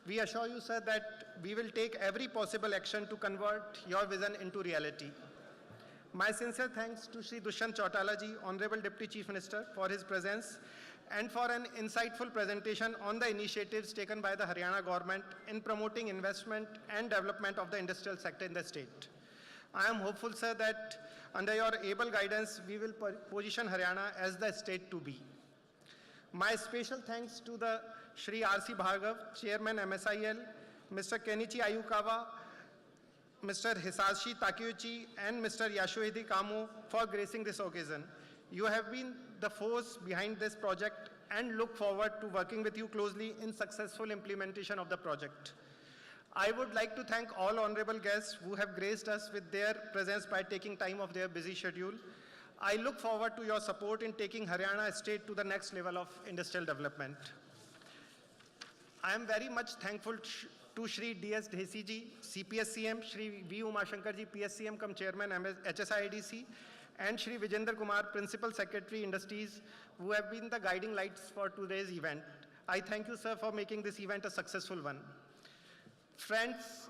We assure you, sir, that we will take every possible action to convert your vision into reality. My sincere thanks to Shri Dushyant Chautala ji, Honorable Deputy Chief Minister, for his presence and for an insightful presentation on the initiatives taken by the Haryana government in promoting investment and development of the industrial sector in the state. I am hopeful, sir, that under your able guidance, we will position Haryana as the state to be. My special thanks to the Shri R.C. Bhargav, Chairman MSIL, Mr. Kenichi Ayukawa, Mr. Hisashi Takeuchi, and Mr. Yasuhide Kamo for gracing this occasion. You have been the force behind this project and look forward to working with you closely in successful implementation of the project. I would like to thank all honorable guests who have graced us with their presence by taking time of their busy schedule. I look forward to your support in taking Haryana state to the next level of industrial development. I am very much thankful to Shri D.S. Dhesi ji, CPSCM, Shri V. Umashankar ji, PSCM cum Chairman HSIIDC, and Shri Vijender Kumar, Principal Secretary Industries, who have been the guiding lights for today's event. I thank you, sir, for making this event a successful one. Friends,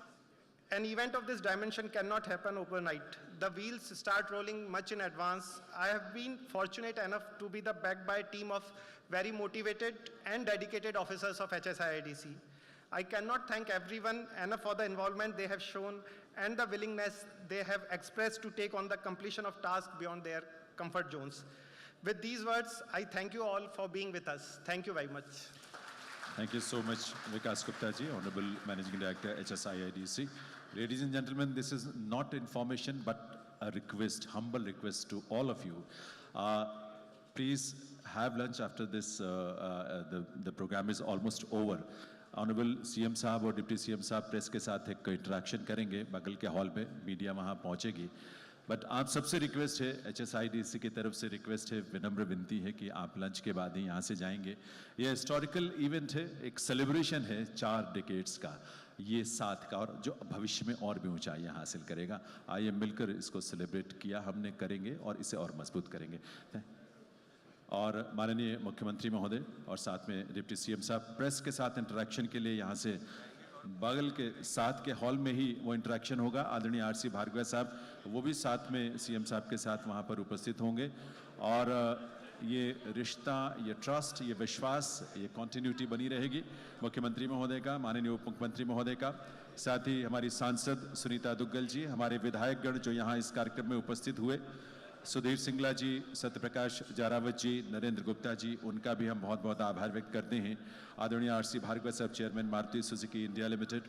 an event of this dimension cannot happen overnight. The wheels start rolling much in advance. I have been fortunate enough to be backed by a team of very motivated and dedicated officers of HSIIDC. I cannot thank everyone enough for the involvement they have shown and the willingness they have expressed to take on the completion of tasks beyond their comfort zones. With these words, I thank you all for being with us. Thank you very much. Thank you so much, Vikas Gupta ji, Honorable Managing Director, HSIIDC. Ladies and gentlemen, this is not information, but a request, humble request to all of you. Please have lunch after this, the program is almost over. Honorable CM साहब और deputy CM साहब press के साथ एक interaction करेंगे बगल के hall में, मीडिया वहाँ पहुँचेगी. बट आप सबसे रिक्वेस्ट है, HSIIDC की तरफ से रिक्वेस्ट है, विनम्र विनती है कि आप लंच के बाद ही यहाँ से जाएंगे. ये हिस्टोरिकल इवेंट है, एक सेलिब्रेशन है 4 डिकेड्स का, ये साथ का, और जो भविष्य में और भी ऊंचाइयाँ हासिल करेगा. आइए मिलकर इसको सेलिब्रेट किया हमने, करेंगे और इसे और मजबूत करेंगे. और माननीय मुख्यमंत्री महोदय और साथ में डिप्टी CM साहब प्रेस के साथ इंटरेक्शन के लिए यहाँ से बगल के साथ के हॉल में ही वो इंटरेक्शन होगा. आदरणीय R.C. भार्गव साहब वो भी साथ में CM साहब के साथ वहाँ पर उपस्थित होंगे. और ये रिश्ता, ये ट्रस्ट, ये विश्वास, ये कंटिन्यूटी बनी रहेगी मुख्यमंत्री महोदय का, माननीय उप मुख्यमंत्री महोदय का, साथ ही हमारी सांसद सुनीता दुग्गल जी, हमारे विधायकगण जो यहाँ इस कार्यक्रम में उपस्थित हुए, सुधीर सिंगला जी, सत्यप्रकाश जारावत जी, नरेंद्र गुप्ता जी, उनका भी हम बहुत बहुत आभार व्यक्त करते हैं. आदरणीय R.C. Bhargava sahab, chairman Maruti Suzuki India limited,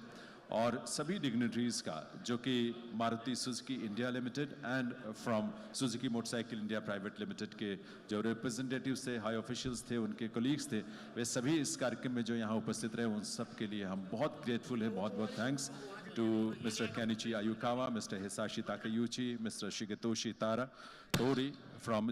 और सभी डिग्निटरीज का जो कि Maruti Suzuki India limited and from Suzuki motorcycle India private limited के जो रिप्रेजेंटेटिव्स थे, हाई ऑफिशियल्स थे, उनके कोलीग्स थे, वे सभी इस कार्यक्रम में जो यहाँ उपस्थित रहे, उन सब के लिए हम बहुत ग्रेटफुल हैं. बहुत बहुत thanks to Mr. Kenichi Ayukawa, Mr. Hisashi Takeuchi, Mr. Shigetoshi Tori from